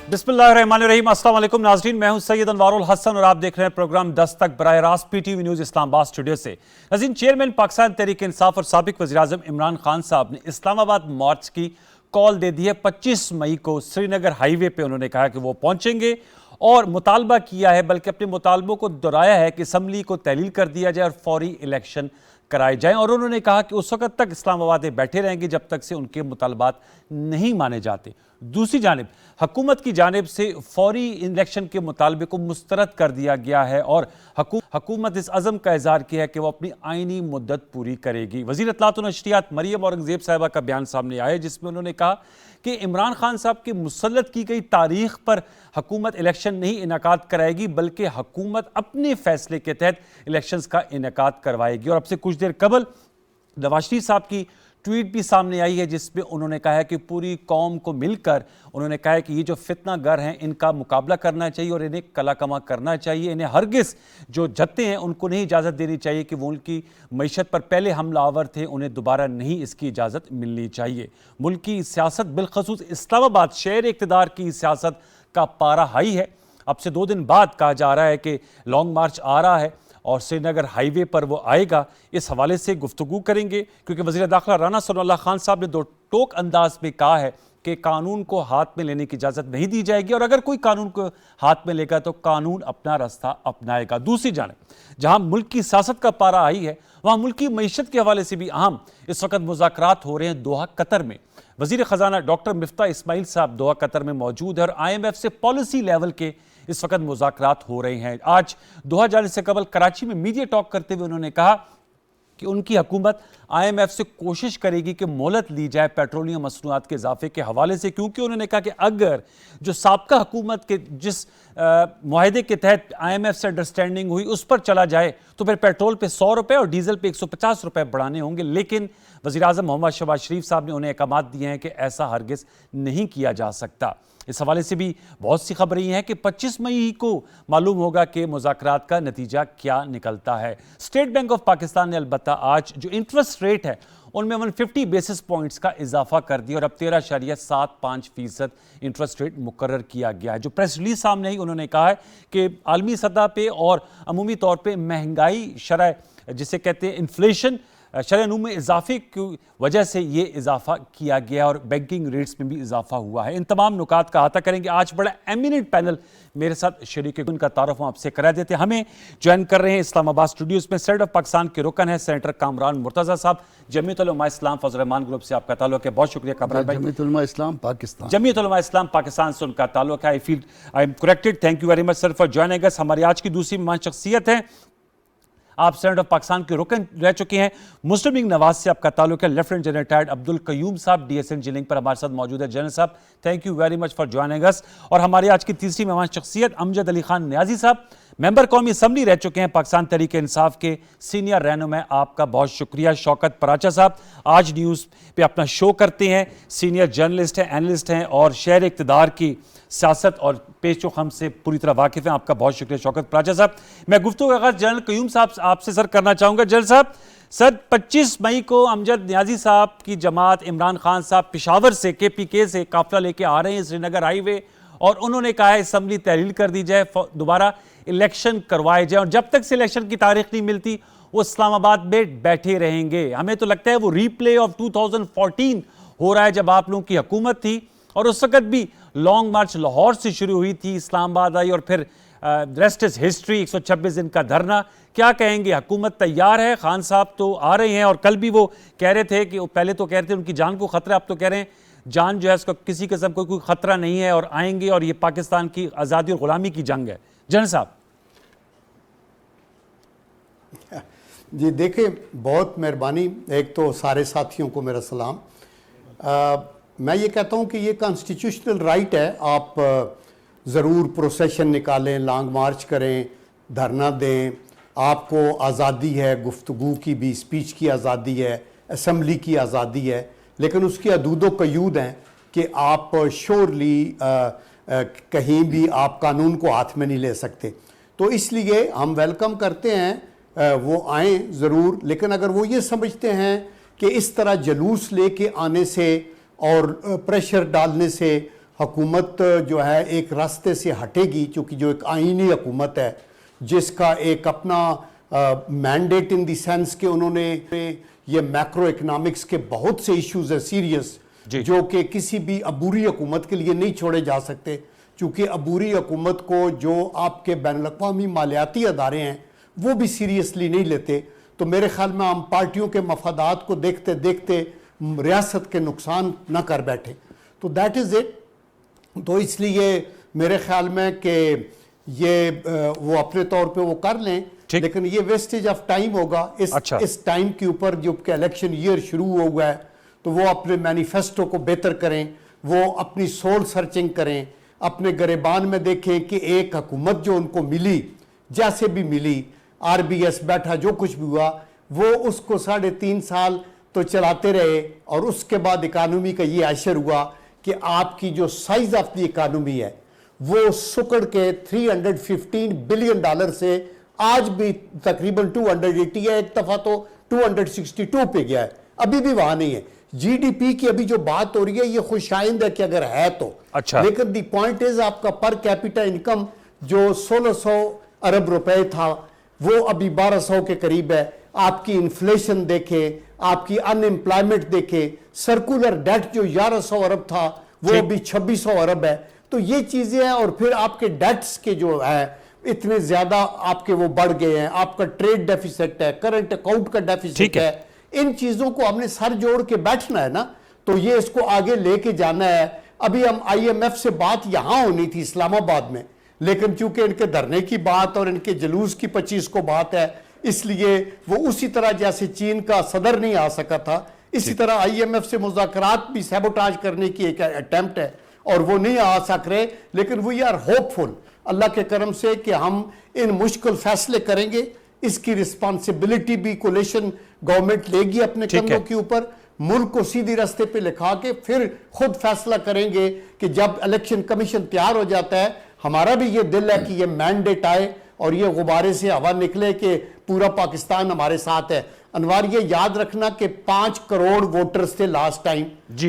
बिस्मिल्लाहिर्रहमानिर्रहीम। अस्सलाम वालेकुम नाज़रीन, मैं हूं सैयद अनवारुल हसन और आप देख रहे हैं प्रोग्राम 10 तक बराह रास्त पीटीवी न्यूज़ इस्लामाबाद स्टूडियो से। नाज़रीन, चेयरमैन पाकिस्तान तहरीक इंसाफ और साबिक वज़ीर-ए-आज़म इमरान खान साहब ने इस्लामाबाद मार्च की कॉल दे दी है। 25 मई को श्रीनगर हाईवे पर उन्होंने कहा कि वो पहुंचेंगे और मुतालबा किया है, बल्कि अपने मुतालबों को दोहराया है कि असम्बली को तहलील कर दिया जाए और फौरी इलेक्शन कराए जाएं। और उन्होंने कहा कि उस वक्त तक इस्लामाबाद में बैठे रहेंगे जब तक से उनके मुतालबात नहीं माने जाते। दूसरी जानिब हुकूमत की जानिब से फौरी इलेक्शन के मुतालबे को मुस्तरद कर दिया गया है और हुकूमत इस अज़म का इज़हार किया है कि वह अपनी आइनी मुद्दत पूरी करेगी। वज़ीर इत्तलात व नशरियात मरियम औरंगज़ेब साहिबा का बयान सामने आया जिसमें उन्होंने कहा कि इमरान खान साहब की मुसल्लत की गई तारीख पर हुकूमत इलेक्शन नहीं इनेकाद कराएगी, बल्कि हुकूमत अपने फैसले के तहत इलेक्शंस का इनेकाद करवाएगी। और अब से कुछ देर कबल नवाज शरीफ साहब की ट्वीट भी सामने आई है जिसमें उन्होंने कहा है कि पूरी कौम को मिलकर उन्होंने कहा है कि ये जो फितना गर हैं इनका मुकाबला करना चाहिए और इन्हें कला कमा करना चाहिए। इन्हें हरगिज़ जो जत्ते हैं उनको नहीं इजाज़त देनी चाहिए कि वो उनकी मईशत पर पहले हमलावर थे, उन्हें दोबारा नहीं इसकी इजाज़त मिलनी चाहिए। मुल्क की सियासत बिलखसूस इस्लामाबाद शहर इक़्तिदार की सियासत का पारा हाई है। अब से 2 दिन बाद कहा जा रहा है कि लॉन्ग मार्च आ रहा है और श्रीनगर हाईवे पर वो आएगा। इस हवाले से गुफ्तगू करेंगे क्योंकि वज़ीर दाखिला राना सनाउल्लाह खान साहब ने 2 टोक अंदाज में कहा है कि कानून को हाथ में लेने की इजाज़त नहीं दी जाएगी और अगर कोई कानून को हाथ में लेगा तो कानून अपना रास्ता अपनाएगा। दूसरी जानिब जहां मुल्क की सियासत का पारा आई है वहां मुल्क की मईशत के हवाले से भी अहम इस वक्त मुज़ाकरात हो रहे हैं दोहा कतर में। वज़ीर ख़जाना डॉक्टर मिफ्ता इस्माइल साहब दोहा कतर में मौजूद है और IMF से पॉलिसी लेवल के इस वक्त मुज़ाकरात हो रहे हैं। आज दोहा जाने से कबल कराची में मीडिया टॉक करते हुए उन्होंने कहा कि उनकी हुकूमत IMF से कोशिश करेगी कि मोहलत ली जाए पेट्रोलियम मसनूआत के इजाफे के हवाले से, क्योंकि उन्होंने कहा कि अगर जो साबका हुकूमत के जिस मुआहदे के तहत IMF से अंडरस्टैंडिंग हुई उस पर चला जाए तो फिर पेट्रोल पे 100 रुपये और डीजल पे 150 रुपये बढ़ाने होंगे। लेकिन वज़ीर-ए-आज़म मोहम्मद शहबाज शरीफ साहब ने उन्हें अहकामात दिए हैं कि ऐसा हरगिज़ नहीं किया जा सकता। इस हवाले से भी बहुत सी खबरें हैं कि 25 मई को मालूम होगा कि मुज़ाकरात का नतीजा क्या निकलता है। स्टेट बैंक ऑफ पाकिस्तान ने अलबत्ता आज जो इंटरेस्ट रेट है उनमें 150 बेसिस पॉइंट्स का इजाफा कर दिया और अब 13.75% इंटरेस्ट रेट मुकर्रर किया गया है। जो प्रेस रिलीज सामने आई उन्होंने कहा है कि आलमी सतह पे और अमूमी तौर पे महंगाई शरह जिसे कहते हैं इन्फ्लेशन शरह में इजाफे की वजह से ये इजाफा किया गया और बैंकिंग रेट्स में भी इजाफा हुआ है। इन तमाम नुकात का अहाता करेंगे। आज बड़ा एमिनेंट पैनल मेरे साथ शरीक उनका तारुफ आपसे करा देते हैं। हमें ज्वाइन कर रहे हैं इस्लामाबाद स्टूडियोज में सेनेट ऑफ पाकिस्तान के रुकन है सेनेटर कामरान मुर्तज़ा साहब। जमीयत उलमा इस्लाम फजल रहमान ग्रुप से आपका ताल्लुक है, बहुत शुक्रिया कामरान भाई। जमीयत उलमा इस्लाम पाकिस्तान, जमीयत उलमा इस्लाम पाकिस्तान से उनका ताल्लुक है। I am corrected. Thank you very much sir for joining us. हमारी आज की दूसरी मेहमान शख्सियत है, आप सेनेट ऑफ पाकिस्तान के रुकन रह चुके हैं, मुस्लिम लीग नवाज से आपका ताल्लुक है। Lieutenant general retired Abdul Qayyum साहब DSN इंजीनियरिंग पर हमारे साथ मौजूद है। जनरल साहब thank you very much for joining us. और हमारी आज की तीसरी मेहमान शख्सियत अमजद अली खान न्याजी साहब, मेंबर कौमी असम्बली रह चुके हैं, पाकिस्तान तहरीक इंसाफ के सीनियर रहनुमा, आपका बहुत शुक्रिया। शौकत पराचा साहब आज न्यूज़ पे अपना शो करते हैं, सीनियर जर्नलिस्ट हैं, एनालिस्ट हैं और शहर इक़्तिदार की सियासत और पेशो खम से पूरी तरह वाकिफ़ हैं। आपका बहुत शुक्रिया शौकत पराचा साहब। मैं गुफ्तगू का आगाज़ जनरल कयूम साहब आपसे सर करना चाहूँगा। जनरल साहब, सर 25 मई को अमजद न्याजी साहब की जमात इमरान खान साहब पेशावर से KPK से काफिला लेके आ रहे हैं श्रीनगर हाईवे और उन्होंने कहा है असम्बली तहलील कर दी जाए, दोबारा इलेक्शन करवाए जाए और जब तक से इलेक्शन की तारीख नहीं मिलती वो इस्लामाबाद में बैठे रहेंगे। हमें तो लगता है वो रीप्ले ऑफ 2014 हो रहा है जब आप लोगों की हुकूमत थी और उस वक्त भी लॉन्ग मार्च लाहौर से शुरू हुई थी, इस्लामाबाद आई और फिर रेस्ट इज हिस्ट्री। 126 दिन का धरना। क्या कहेंगे, हुकूमत तैयार है? खान साहब तो आ रहे हैं और कल भी वो कह रहे थे कि पहले तो कह रहे थे उनकी जान को खतरा, अब तो कह रहे हैं जान जो है उसका किसी किस्म को कोई खतरा नहीं है और आएंगे और ये पाकिस्तान की आज़ादी और गुलामी की जंग है। जनरल साहब जी देखिए, बहुत मेहरबानी। एक तो सारे साथियों को मेरा सलाम। मैं ये कहता हूँ कि ये कॉन्स्टिट्यूशनल राइट है, आप ज़रूर प्रोसेशन निकालें, लॉन्ग मार्च करें, धरना दें, आपको आज़ादी है, गुफ्तगू की भी, स्पीच की आज़ादी है, असम्बली की आज़ादी है, लेकिन उसकी हदूद क़यूद हैं कि आप श्योरली कहीं भी आप कानून को हाथ में नहीं ले सकते। तो इसलिए हम वेलकम करते हैं वो आएँ ज़रूर, लेकिन अगर वो ये समझते हैं कि इस तरह जलूस लेके आने से और प्रेशर डालने से हुकूमत जो है एक रास्ते से हटेगी, क्योंकि जो एक आईनी हुकूमत है जिसका एक अपना मैंडेट इन द सेंस कि उन्होंने ये मैक्रो इकोनॉमिक्स के बहुत से इश्यूज है सीरियस, जी। जो कि किसी भी अबूरी हुकूमत के लिए नहीं छोड़े जा सकते, क्योंकि अबूरी हुकूमत को जो आपके बैनुल-अक़वामी मालियाती अदारे हैं वो भी सीरियसली नहीं लेते। तो मेरे ख्याल में आम पार्टियों के मफादात को देखते देखते रियासत के नुकसान न कर बैठे। तो दैट इज़ इट। तो इसलिए मेरे ख्याल में कि ये वो अपने तौर पे वो कर लें, लेकिन ये वेस्टेज ऑफ टाइम होगा। इस टाइम के ऊपर जो कि इलेक्शन ईयर शुरू हो हुआ है, तो वो अपने मैनिफेस्टो को बेहतर करें, वो अपनी सोल सर्चिंग करें, अपने गरेबान में देखें कि एक हुकूमत जो उनको मिली, जैसे भी मिली, RBS बैठा, जो कुछ भी हुआ, वो उसको 3.5 साल तो चलाते रहे, और उसके बाद इकानमी का ये असर हुआ कि आपकी जो साइज ऑफ द इकानमी है वो सुकड़ के $315 बिलियन से आज भी तकरीबन 280 है, एक दफा तो 262 पे गया है, अभी भी वहां नहीं है। GDP की अभी जो बात हो रही है ये खुशाइंद है कि अगर है तो अच्छा। लेकिन दी पॉइंट इज आपका पर कैपिटा इनकम जो 1600 अरब रुपए था वो अभी 1200 के करीब है। आपकी इन्फ्लेशन देखे, आपकी अनएम्प्लॉयमेंट देखे, सर्कुलर डेट जो 1100 अरब था वो अभी 2600 अरब है। तो ये चीजें हैं, और फिर आपके डेट्स के जो है इतने ज्यादा आपके वो बढ़ गए हैं, आपका ट्रेड डेफिसिट है, करंट अकाउंट का डेफिसिट है। इन चीजों को हमने सर जोड़ के बैठना है ना, तो ये इसको आगे लेके जाना है। अभी हम IMF से बात यहां होनी थी इस्लामाबाद में, लेकिन चूंकि इनके धरने की बात और इनके जुलूस की 25 को बात है, इसलिए वो उसी तरह जैसे चीन का सदर नहीं आ सका था, इसी तरह IMF से मुज़ाकरात भी सैबोटाज करने की एक अटेम्प्ट है और वो नहीं आ सक रहे। लेकिन वी आर होपफुल अल्लाह के करम से कि हम इन मुश्किल फैसले करेंगे। इसकी रिस्पॉन्सिबिलिटी भी कोलिशन गवर्नमेंट लेगी अपने कंधों के ऊपर। मुल्क को सीधी रास्ते पे लिखा के फिर खुद फैसला करेंगे कि जब इलेक्शन कमीशन तैयार हो जाता है, हमारा भी ये दिल है कि ये मैंडेट आए और ये गुब्बारे से हवा निकले कि पूरा पाकिस्तान हमारे साथ है। अनवार ये याद रखना कि 5 करोड़ वोटर्स थे लास्ट टाइम,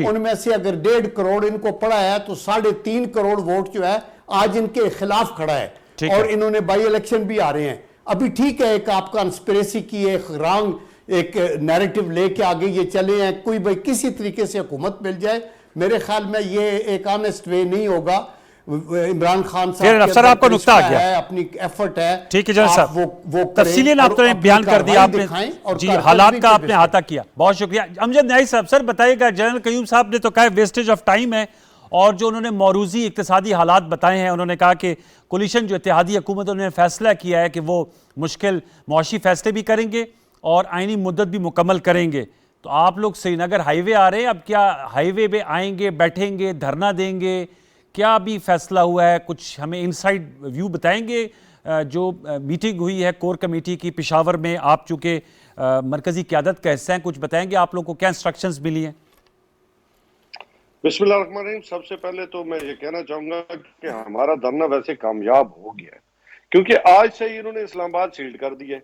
उनमें से अगर 1.5 करोड़ इनको पड़ा है तो 3.5 करोड़ वोट जो है आज इनके खिलाफ खड़ा है और इन्होंने बाई इलेक्शन भी आ रहे हैं। अभी ठीक है, एक आप कंस्पिरेसी की एक रॉन्ग एक नैरेटिव लेके आगे ये चले हैं, कोई भाई किसी तरीके से हुकूमत मिल जाए, मेरे ख्याल में ये एक ऑनेस्ट वे नहीं होगा। इमरान खान साहब सर आपको नुक्ता आ गया, अपनी एफर्ट है, ठीक है जनरल साहब, वो तफसीलियन आपने बयान कर दिया, आपने जी हालात का आपने अहाता किया, बहुत शुक्रिया। अमजद न्याई साहब, सर बताइएगा, जनरल कयूम साहब ने तो कहा वेस्टेज ऑफ टाइम है, और जो उन्होंने मौरूजी इक्तिसादी हालात बताए हैं, उन्होंने कहा कि कोलिशन जो इत्तेहादी हुकूमत उन्होंने फैसला किया है कि वो मुश्किल मुआशी फैसले भी करेंगे और आइनी मुद्दत भी मुकम्मल करेंगे। तो आप लोग श्रीनगर हाईवे आ रहे हैं, अब क्या हाईवे पे आएंगे, बैठेंगे, धरना देंगे, क्या अभी फैसला हुआ है? कुछ हमें इनसाइड व्यू बताएंगे। जो मीटिंग हुई है कोर कमेटी की पेशावर में, आप चूँकि मरकज़ी क़यादत का हिस्सा हैं, कुछ बताएंगे आप लोग को क्या इंस्ट्रक्शंस मिली हैं? बिस्मिल्लाहिर्रहमानिर्रहीम। सबसे पहले तो मैं ये कहना चाहूंगा कि हमारा धरना वैसे कामयाब हो गया है, क्योंकि आज से ही इन्होंने इस्लामाबाद सील कर दिया है,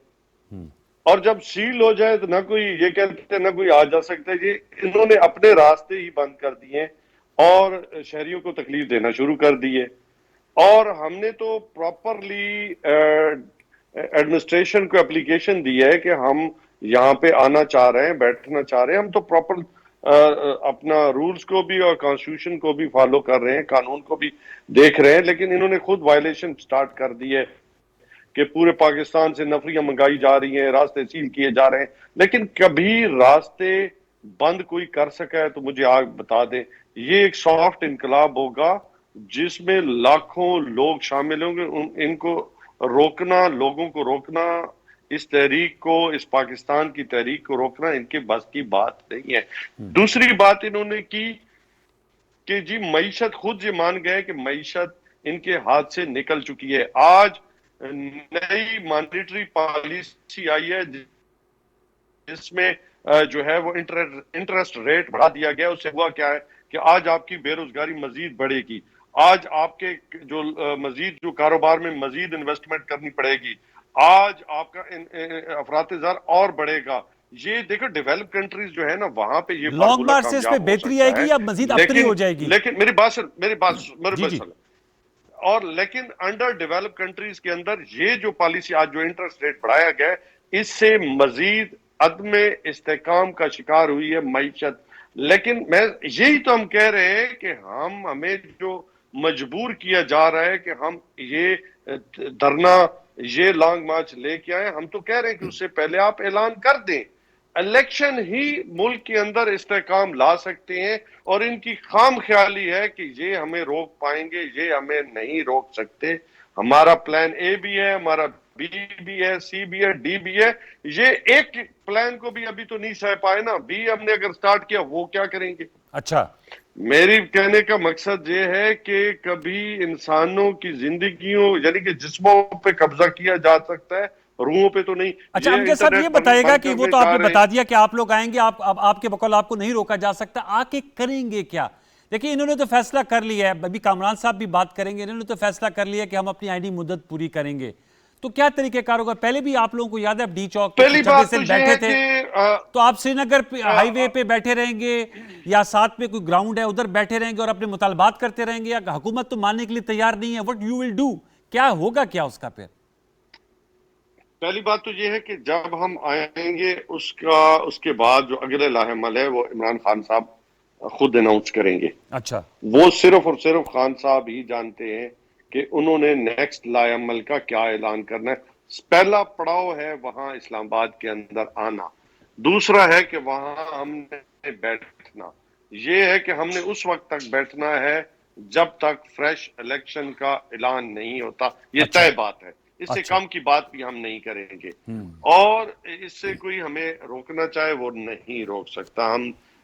और जब सील हो जाए तो ना कोई ये कहते ना कोई आ जा सकता है। ये इन्होंने अपने रास्ते ही बंद कर दिए और शहरियों को तकलीफ देना शुरू कर दी है। और हमने तो प्रॉपरली एडमिनिस्ट्रेशन को एप्लीकेशन दी है कि हम यहाँ पे आना चाह रहे हैं, बैठना चाह रहे हैं। हम तो प्रॉपर अपना रूल्स को भी और कॉन्स्टिट्यूशन को भी फॉलो कर रहे हैं, कानून को भी देख रहे हैं, लेकिन इन्होंने खुद वायलेशन स्टार्ट कर दी है कि पूरे पाकिस्तान से नफरियां मंगाई जा रही हैं, रास्ते सील किए जा रहे हैं। लेकिन कभी रास्ते बंद कोई कर सका है तो मुझे आग बता दे। ये एक सॉफ्ट इनकलाब होगा जिसमें लाखों लोग शामिल होंगे। इनको रोकना, लोगों को रोकना, इस तहरीक को, इस पाकिस्तान की तहरीक को रोकना इनके बस की बात नहीं है। दूसरी बात इन्होंने की कि जी मईशत, खुद ये मान गए कि मईशत इनके हाथ से निकल चुकी है। आज नई मॉनेटरी पॉलिसी आई है जिसमें जो है वो इंटरेस्ट रेट बढ़ा दिया गया। उससे हुआ क्या है कि आज आपकी बेरोजगारी मजीद बढ़ेगी, आज आपके जो मजीद जो कारोबार में मजीद इन्वेस्टमेंट करनी पड़ेगी, आज आपका अफरात ज़र और बढ़ेगा। ये देखो डेवलप कंट्रीज जो है ना वहां पे ये लॉन्ग फार्मूला मार्च से इस पे कामयाब हो बेहतरी सकता आएगी है, या मजीद अपनी हो जाएगी? लेकिन मेरी बात जी। सुनो। और लेकिन अंडर डेवलप कंट्रीज के अंदर ये जो पॉलिसी आज जो इंटरेस्ट रेट बढ़ाया गया है, इससे मजीद अदम इस्तेकाम का शिकार हुई है मईशत। लेकिन मैं यही तो हम कह रहे हैं कि हमें जो मजबूर किया जा रहा है कि हम ये धरना, ये लॉन्ग मार्च लेके आए, हम तो कह रहे हैं कि उससे पहले आप ऐलान कर दें। इलेक्शन ही मुल्क के अंदर इस्तेकाम ला सकते हैं, और इनकी खाम ख्याली है कि ये हमें रोक पाएंगे, ये हमें नहीं रोक सकते। हमारा प्लान ए भी है, हमारा बी भी है, सी भी है, डी भी है। ये एक प्लान को भी अभी तो नहीं सह पाए ना, बी हमने अगर स्टार्ट किया वो क्या करेंगे? अच्छा, मेरी कहने का मकसद ये है कि कभी इंसानों की जिंदगियों यानी कि जिस्मों पे कब्जा किया जा सकता है, रूहों पे तो नहीं। अच्छा अमजद साहब ये बताइएगा कि वो तो आपने बता दिया कि आप लोग आएंगे, आप आपके बकौल आपको नहीं रोका जा सकता, आके करेंगे क्या? देखिए इन्होंने तो फैसला कर लिया है, अभी कामरान साहब भी बात करेंगे, इन्होंने तो फैसला कर लिया कि हम अपनी आईडी मुद्दत पूरी करेंगे। तो क्या तरीकेकार होगा? पहले भी आप लोगों को याद है, डी चौक पहली बात तो बैठे थे, तो आप श्रीनगर हाईवे पे बैठे रहेंगे या साथ में कोई ग्राउंड है उधर बैठे रहेंगे और अपने मुतालबात करते रहेंगे, या हुकूमत तो मानने के लिए तैयार नहीं है? What you will do? क्या होगा क्या उसका? फिर पहली बात तो ये है कि जब हम आएंगे उसके बाद जो अगले लाहेमल है वो इमरान खान साहब खुद अनाउंस करेंगे। अच्छा, वो सिर्फ और सिर्फ खान साहब ही जानते हैं कि उन्होंने नेक्स्ट लाएमल का क्या ऐलान करना है। पहला पड़ाव है वहां इस्लामाबाद के अंदर आना, दूसरा है कि वहां हमने बैठना। ये है कि हमने उस वक्त तक बैठना है जब तक फ्रेश इलेक्शन का ऐलान नहीं होता। ये अच्छा। तय बात है, इससे अच्छा। कम की बात भी हम नहीं करेंगे, और इससे कोई हमें रोकना चाहे वो नहीं रोक सकता।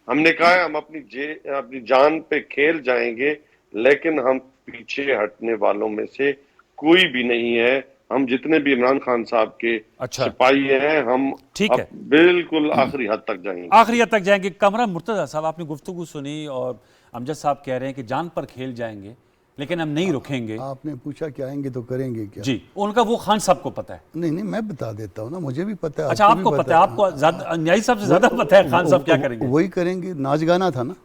हमने कहा है हम अपनी जान पे खेल जाएंगे, लेकिन हम पीछे हटने वालों में से कोई भी नहीं है। हम जितने भी इमरान खान साहब के अच्छा। सिपाही हैं, हम ठीक है, बिल्कुल आखिरी हद तक जाएंगे। आखिरी हद तक जाएंगे। कमरा मुर्तजा साहब, आपने गुफ्तगू सुनी और अमजद साहब कह रहे हैं कि जान पर खेल जाएंगे लेकिन हम नहीं रुकेंगे। आपने पूछा कि आएंगे तो करेंगे क्या? जी, उनका वो खान साहब को पता है। नहीं, मैं बता देता हूँ ना, मुझे भी पता है। अच्छा, आपको पता है, आपको न्यायी साहब से ज्यादा पता है खान साहब क्या करेंगे। वही करेंगे, नाच गाना था ना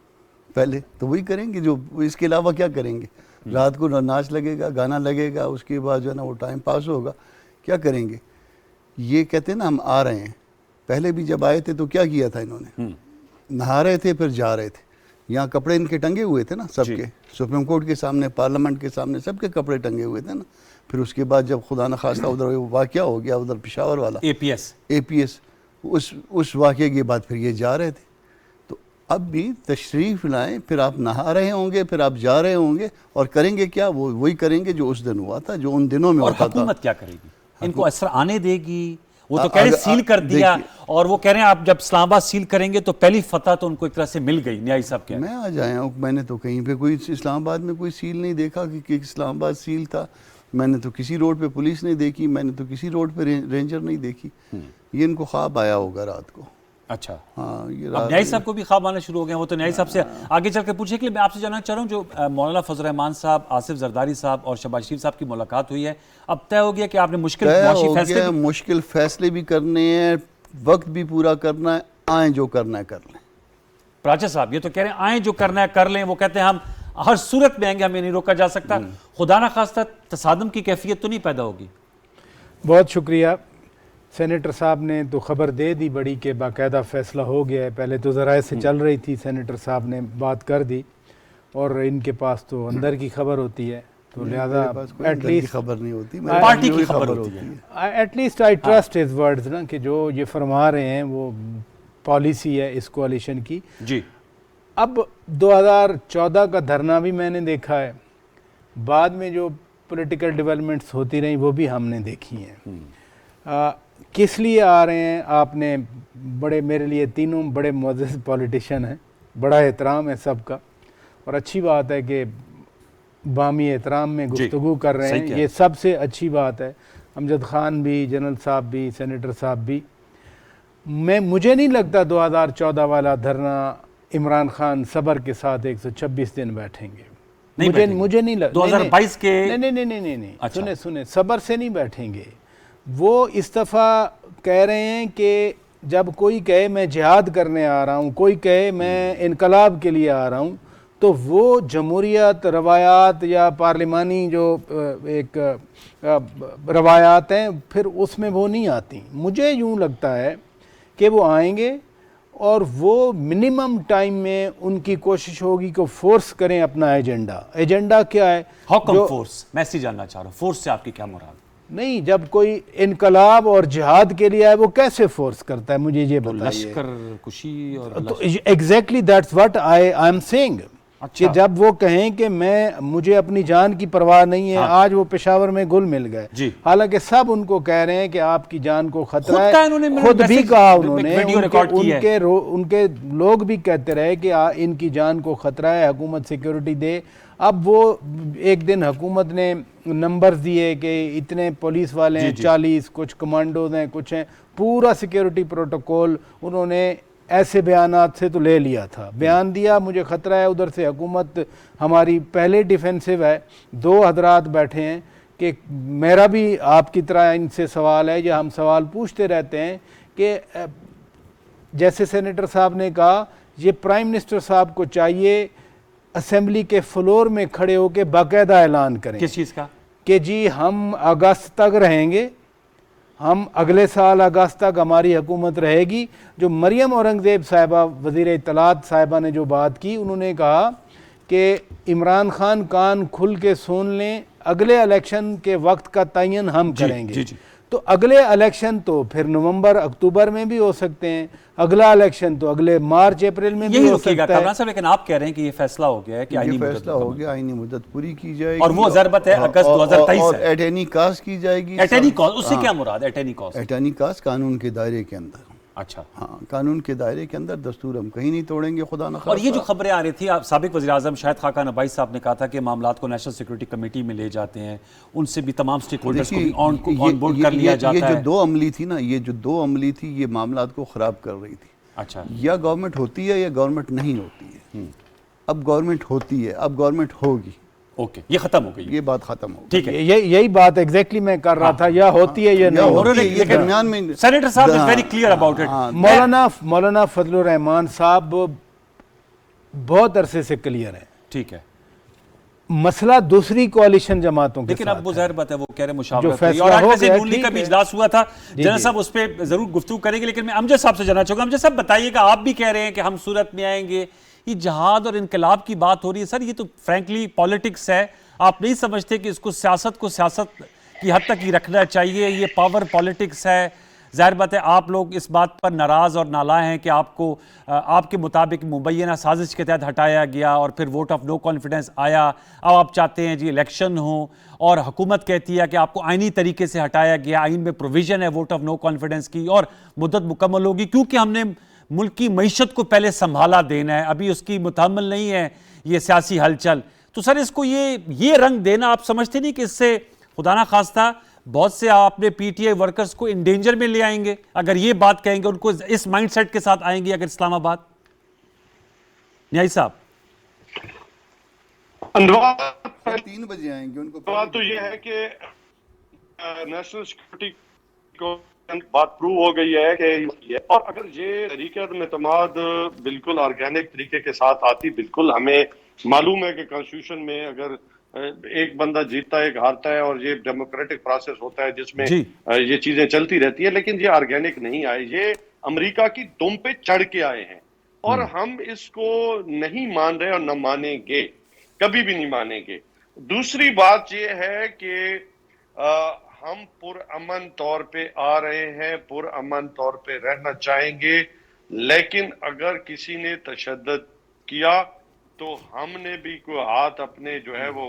पहले, तो वही करेंगे। जो इसके अलावा क्या करेंगे? रात को नाच लगेगा, गाना लगेगा, उसके बाद जो है ना वो टाइम पास होगा। क्या करेंगे? ये कहते हैं ना हम आ रहे हैं। पहले भी जब आए थे तो क्या किया था इन्होंने? नहा रहे थे फिर जा रहे थे। यहाँ कपड़े इनके टंगे हुए थे ना सबके, सुप्रीम कोर्ट के सामने, पार्लियामेंट के सामने, सबके कपड़े टंगे हुए थे ना। फिर उसके बाद जब खुदा न खास्ता उधर वो वाक़या हो गया, उधर पेशावर वाला एपीएस, उस वाक़े के बाद फिर ये जा रहे थे। तो अब भी तशरीफ़ लाएं, फिर आप नहा रहे होंगे, फिर आप जा रहे होंगे, और करेंगे क्या? वो वही करेंगे जो उस दिन हुआ था, जो उन दिनों में होता था। हुकूमत क्या करेगी? इनको असर आने देगी? वो तो कह रहे सील कर दिया, और वो कह रहे हैं आप जब इस्लामाबाद सील करेंगे तो पहली फतह तो उनको एक तरह से मिल गई। न्यायी साहब क्या? मैं आज आया हूँ, मैंने तो कहीं पे कोई इस्लामाबाद में कोई सील नहीं देखा कि इस्लामाबाद सील था। मैंने तो किसी रोड पे पुलिस नहीं देखी, मैंने तो किसी रोड पे रेंजर नहीं देखी। ये इनको ख्वाब आया होगा रात को। अच्छा, हाँ, ये अब न्यायी साहब को भी ख्वाब आने शुरू हो गए। वो तो न्यायी साहब से आगे चल के पूछने के लिए मैं आपसे जानना चाह रहा हूँ, जो मौलाना फजल रहमान साहब, आसिफ जरदारी साहब और शहबाज शरीफ साहब की मुलाकात हुई है, अब तय हो गया कि आपने मुश्किल फैसले भी करने हैं, वक्त भी पूरा करना है, आए जो करना है कर लें। प्राचा साहब ये तो कह रहे हैं आए जो करना है कर लें। वो कहते हैं हम हर सूरत में आएंगे, हमें नहीं रोका जा सकता। खुदा ना खास्ता तसादम की कैफियत तो नहीं पैदा होगी? बहुत शुक्रिया। सेनेटर साहब ने तो ख़बर दे दी बड़ी कि बाकायदा फ़ैसला हो गया है। पहले तो ज़राए से चल रही थी, सेनेटर साहब ने बात कर दी, और इनके पास तो अंदर की खबर होती है, तो लिहाजा एटलीस्ट खबर नहीं होती, पार्टी की खबर होती है। At least I trust his words ना, कि जो ये फरमा रहे हैं वो पॉलिसी है इस कोalition की। जी, अब 2014 का धरना भी मैंने देखा है, बाद में जो पॉलिटिकल डेवलपमेंट्स होती रही वो भी हमने देखी हैं। किस लिए आ रहे हैं? आपने बड़े, मेरे लिए तीनों बड़े मुअज़्ज़ज़ पॉलिटिशियन हैं, बड़ा एहतराम है सबका, और अच्छी बात है कि बामी एहतराम में गुफ्तगू कर रहे हैं, ये सबसे अच्छी बात है। अमजद खान भी, जनरल साहब भी, सेनेटर साहब भी। मुझे नहीं लगता 2014 वाला धरना इमरान खान सब्र के साथ 126 दिन बैठेंगे। मुझे नहीं लगता 2022 के नहीं। अच्छा। सुने सब्र से नहीं बैठेंगे। वो इस दफ़ा कह रहे हैं कि जब कोई कहे मैं जिहाद करने आ रहा हूँ, कोई कहे मैं इनकलाब के लिए आ रहा हूँ, तो वो जमहूरियत रवायात या पार्लिमानी जो एक रवायात हैं, फिर उसमें वो नहीं आती। मुझे यूँ लगता है कि वो आएंगे और वो मिनिमम टाइम में उनकी कोशिश होगी कि फोर्स करें अपना एजेंडा। एजेंडा क्या है? How come force? मैं इसी जानना चाह रहा हूँ, फोर्स से आपकी क्या मुराद? नहीं, जब कोई इनकलाब और जिहाद के लिए आए वो कैसे फोर्स करता है, मुझे ये बताइए। लश्कर कुशी और तो exactly that's what I am saying, कि जब वो कहें कि मुझे अपनी जान की परवाह नहीं है। हाँ। आज वो पेशावर में घुल मिल गए, हालांकि सब उनको कह रहे हैं कि आपकी जान को खतरा है। खुद भी कहा उन्होंने, उनके लोग भी कहते रहे कि इनकी जान को खतरा है, हुकूमत सिक्योरिटी दे। अब वो एक दिन हुकूमत ने नंबर्स दिए कि इतने पुलिस वाले हैं, 40, कुछ कमांडोज हैं, कुछ हैं, पूरा सिक्योरिटी प्रोटोकॉल उन्होंने ऐसे बयानात से तो ले लिया था। बयान दिया मुझे ख़तरा है, उधर से हुकूमत हमारी पहले डिफेंसिव है। दो हजरात बैठे हैं कि मेरा भी आपकी तरह इनसे सवाल है, या हम सवाल पूछते रहते हैं कि जैसे सेनेटर साहब ने कहा, ये प्राइम मिनिस्टर साहब को चाहिए असेंबली के फ्लोर में खड़े होकर बाकायदा ऐलान करें। किस चीज़ का? कि जी हम अगस्त तक रहेंगे, हम अगले साल अगस्त तक हमारी हुकूमत रहेगी। जो मरियम औरंगज़ेब साहिबा, वज़ीर इत्तलात साहिबा ने जो बात की, उन्होंने कहा कि इमरान खान कान खुल के सुन लें, अगले इलेक्शन के वक्त का तयन हम करेंगे। तो अगले इलेक्शन तो फिर नवंबर अक्टूबर में भी हो सकते हैं, अगला इलेक्शन तो अगले मार्च अप्रैल में भी हो सकता है। लेकिन आप कह रहे हैं कि ये फैसला हो गया है कि आईनी फैसला हो गया, आईनी मुद्दत पूरी की जाएगी और वो ज़रूरत है अगस्त 2023 और एट एनी कास्ट की जाएगी। एट एनी कॉस्ट, उससे क्या मुराद? At any cost? At any cost कानून के दायरे के अंदर। अच्छा, हाँ, कानून के दायरे के अंदर, दस्तूर हम कहीं नहीं तोड़ेंगे, खुदा न खास्ता। और ये जो खबरें आ रही थी, साबिक वज़ीर-ए-आज़म शाहिद खाकान अब्बासी साहब ने कहा था कि मामलात को नेशनल सिक्योरिटी कमेटी में ले जाते हैं, उनसे भी तमाम स्टेक होल्डर्स को भी ऑन बोर्ड कर लिया जाता है। ये जो दो अमली थी ना, ये जो दो अमली थी, ये मामलात को ख़राब कर रही थी। अच्छा, या गवर्नमेंट होती है या गवर्नमेंट नहीं होती है। अब गवर्नमेंट होती है, अब गवर्नमेंट होगी। ओके, ये खत्म हो गई, ये बात खत्म हो गई। ठीक है, यही बात एग्जैक्टली मैं कर रहा था, या होती है या नहीं होती है। ये दरमियान में सेनेटर साहब is very clear about it. मौलाना फजलुर रहमान साहब बहुत अरसे से क्लियर है। ठीक है, मसला दूसरी कोalition जमातों के, लेकिन अब वो ज़ाहिर बात है, वो कह रहे मुशावरत हुई। और आज वैसे नून का भी इजलास हुआ था, जनरल साहब उस पर जरूर गुफ्तगू करेंगे। लेकिन मैं अमजद साहब से जानना चाहूंगा, अमजद साहब बताइएगा, आप भी कह रहे हैं कि हम सूरत में आएंगे, ये जहाद और इनकलाब की बात हो रही है, सर ये तो फ्रैंकली पॉलिटिक्स है। आप नहीं समझते कि इसको सियासत की हद तक ही रखना चाहिए? ये पावर पॉलिटिक्स है। ज़ाहिर बात है आप लोग इस बात पर नाराज़ और नाला हैं कि आपको आपके मुताबिक मुबैना साजिश के तहत हटाया गया और फिर वोट ऑफ नो कॉन्फिडेंस आया। अब आप चाहते हैं जी इलेक्शन हो और हुकूमत कहती है कि आपको आइनी तरीके से हटाया गया, आइन में प्रोविज़न है वोट ऑफ नो कॉन्फिडेंस की और मुद्दत मुकम्मल होगी क्योंकि हमने मुल्क की मईशत को पहले संभाला देना है, अभी उसकी मुतहम्मिल नहीं है ये सियासी हलचल। तो सर इसको ये रंग देना, आप समझते नहीं कि इससे खुदा ना खास्ता बहुत से आपने पीटीआई वर्कर्स को इन डेंजर में ले आएंगे? अगर ये बात कहेंगे, उनको इस माइंडसेट के साथ आएंगे अगर इस्लामाबाद। न्याई साहब 3 बजे आएंगे, उनको बात तो ये है कि नेशनल सिक्योरिटी को बात प्रूव हो गई है कि और अगर ये तरीके एतमाद बिल्कुल ऑर्गेनिक तरीके के साथ आती, बिल्कुल हमें मालूम है कि कॉन्स्टिट्यूशन में अगर एक बंदा जीतता है एक हारता है और ये डेमोक्रेटिक प्रोसेस होता है जिसमें ये चीजें चलती रहती है, लेकिन ये ऑर्गेनिक नहीं आए, ये अमेरिका की दुम पे चढ़ के आए हैं और हम इसको नहीं मान रहे और न मानेंगे, कभी भी नहीं मानेंगे। दूसरी बात ये है कि हम पुरअमन तौर पे आ रहे हैं, पुरअमन तौर पे रहना चाहेंगे, लेकिन अगर किसी ने तशद्दुद किया तो हमने भी कोई हाथ अपने जो है वो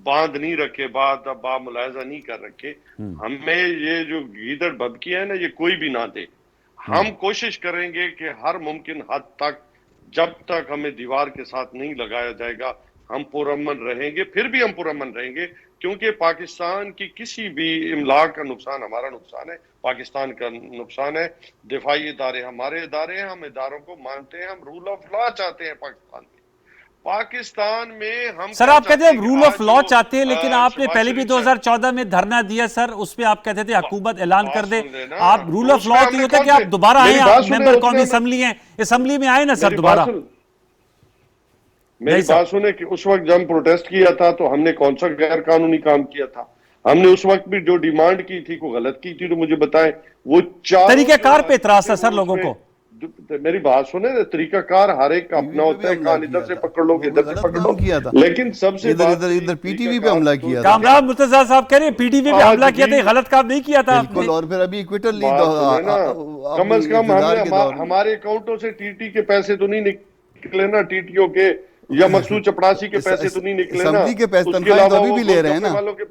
बांध नहीं रखे, बामुलाजा नहीं कर रखे। हमें ये जो गीदड़ भभकी है ना, ये कोई भी ना दे। हम कोशिश करेंगे कि हर मुमकिन हद तक, जब तक हमें दीवार के साथ नहीं लगाया जाएगा, हम पुरअमन रहेंगे। फिर भी हम पुरअमन रहेंगे क्योंकि पाकिस्तान की किसी भी इमलाक का नुकसान हमारा नुकसान है, पाकिस्तान का नुकसान है। दिफाई इदारे हमारे इदारे हैं, हम इदारों को मानते हैं, हम रूल ऑफ लॉ चाहते हैं पाकिस्तान में। पाकिस्तान में हम सर क्या आप कहते हैं चाहते रूल कि ऑफ आज लॉ जो, चाहते हैं, लेकिन आपने शहबाज पहले भी शरीफ साहब- 2014 में धरना दिया सर, उसमें आप कहते थे हुकूमत ऐलान कर दे। सुन लेना। आप रूल ऑफ उसमें लॉ तो हमने ये होता है कि कौन आप से- दोबारा आए, मेरी बात आप सुने, मेंबर कौन उसमें असेंबली हैं, असेंबली में आए ना सर मेरी दोबारा। बात सुन, मेरी नहीं सर। बात सुने कि उस वक्त जब हम प्रोटेस्ट किया था तो हमने कौन सा गैर कानूनी काम किया था? हमने उस वक्त भी जो डिमांड की थी को गलत की थी, तो मुझे बताएं वो चार तरीक़ाकार पे इतराज था सर लोगों को। मेरी बात सुने ना, तरीकाकार हर एक का अपना पे होता है, भी हमला कान इधर किया से था। पकड़ लो, वो इधर गलत से पकड़ काम लो, किया था। लेकिन सबसे इधर बात इधर थी, इधर पीटीवी पे तरीकाकार हमला तो- किया था। कामरान मुर्तजा साहब कह रहे हैं पीटीवी पे आज हमला किया था, भी- ये गलत काम नहीं किया था बिल्कुल, आपने। और फिर अभी इक्वेटरली बात सुने ना, कम से कम हमने हमारे अकाउंटों से टीटी के पैसे तो नहीं निकले ना, टीटीओ के या मकसूद चपड़ासी के पैसे तो नहीं निकले ना। असेंबली के पैसे उसके तनख्वाहें तो अलावा अभी वो भी ले रहे हैं ना। वालों के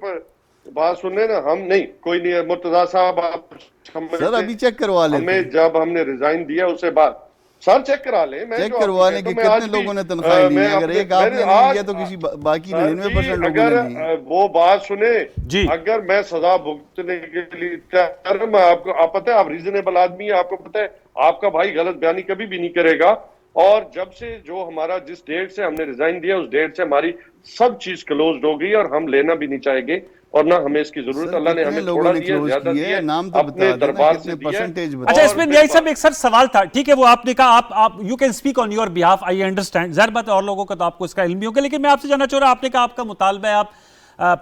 बात सुनने ना, हम नहीं, कोई नहीं है मुर्तजा साहब, आप सर अभी चेक करवा लेते हमें हैं। जब हमने रिजाइन दिया उसके बाद सर चेक करा ले, मैं चेक जो करवाने आपको के कहता हूं, मैं कितने आज भी- लोगों ने तनख्वाहें ली मैं हैं? अगर अपने- एक आपने मैंने नहीं आज- लिया तो किसी बाकी सर 99% जी, लोगों अगर ने ली। वो बात सुने जी। अगर मैं सजा भुगतने के लिए तैयार हूं, मैं आपको, आप पता है आप रीजनेबल आदमी है, आपको पता है आपका भाई गलत बयानी कभी भी नहीं करेगा। और जब से जो हमारा जिस डेट से हमने रिजाइन दिया उस डेट से हमारी सब चीज क्लोज हो गई, और हम लेना भी नहीं चाहेंगे, और ना हमें इसकी जरूरत। सर, अल्लाह ने कितने हमें लोगों थोड़ा ने दिया, close ज्यादा किए? दिया, नाम तो अपने बता देना, दरबार कितने से दिया। percentage बता अच्छा, और इसमें फिर न्याय साहब एक सर सवाल था, ठीक है वो आपने कहा आप you can speak on your behalf, I understand, जाहिर बात है और लोगों का तो आपको इसका इल्म भी होगा, लेकिन मैं आपसे जानना चाह रहा, आपने कहा आपका मुतालबा है, आप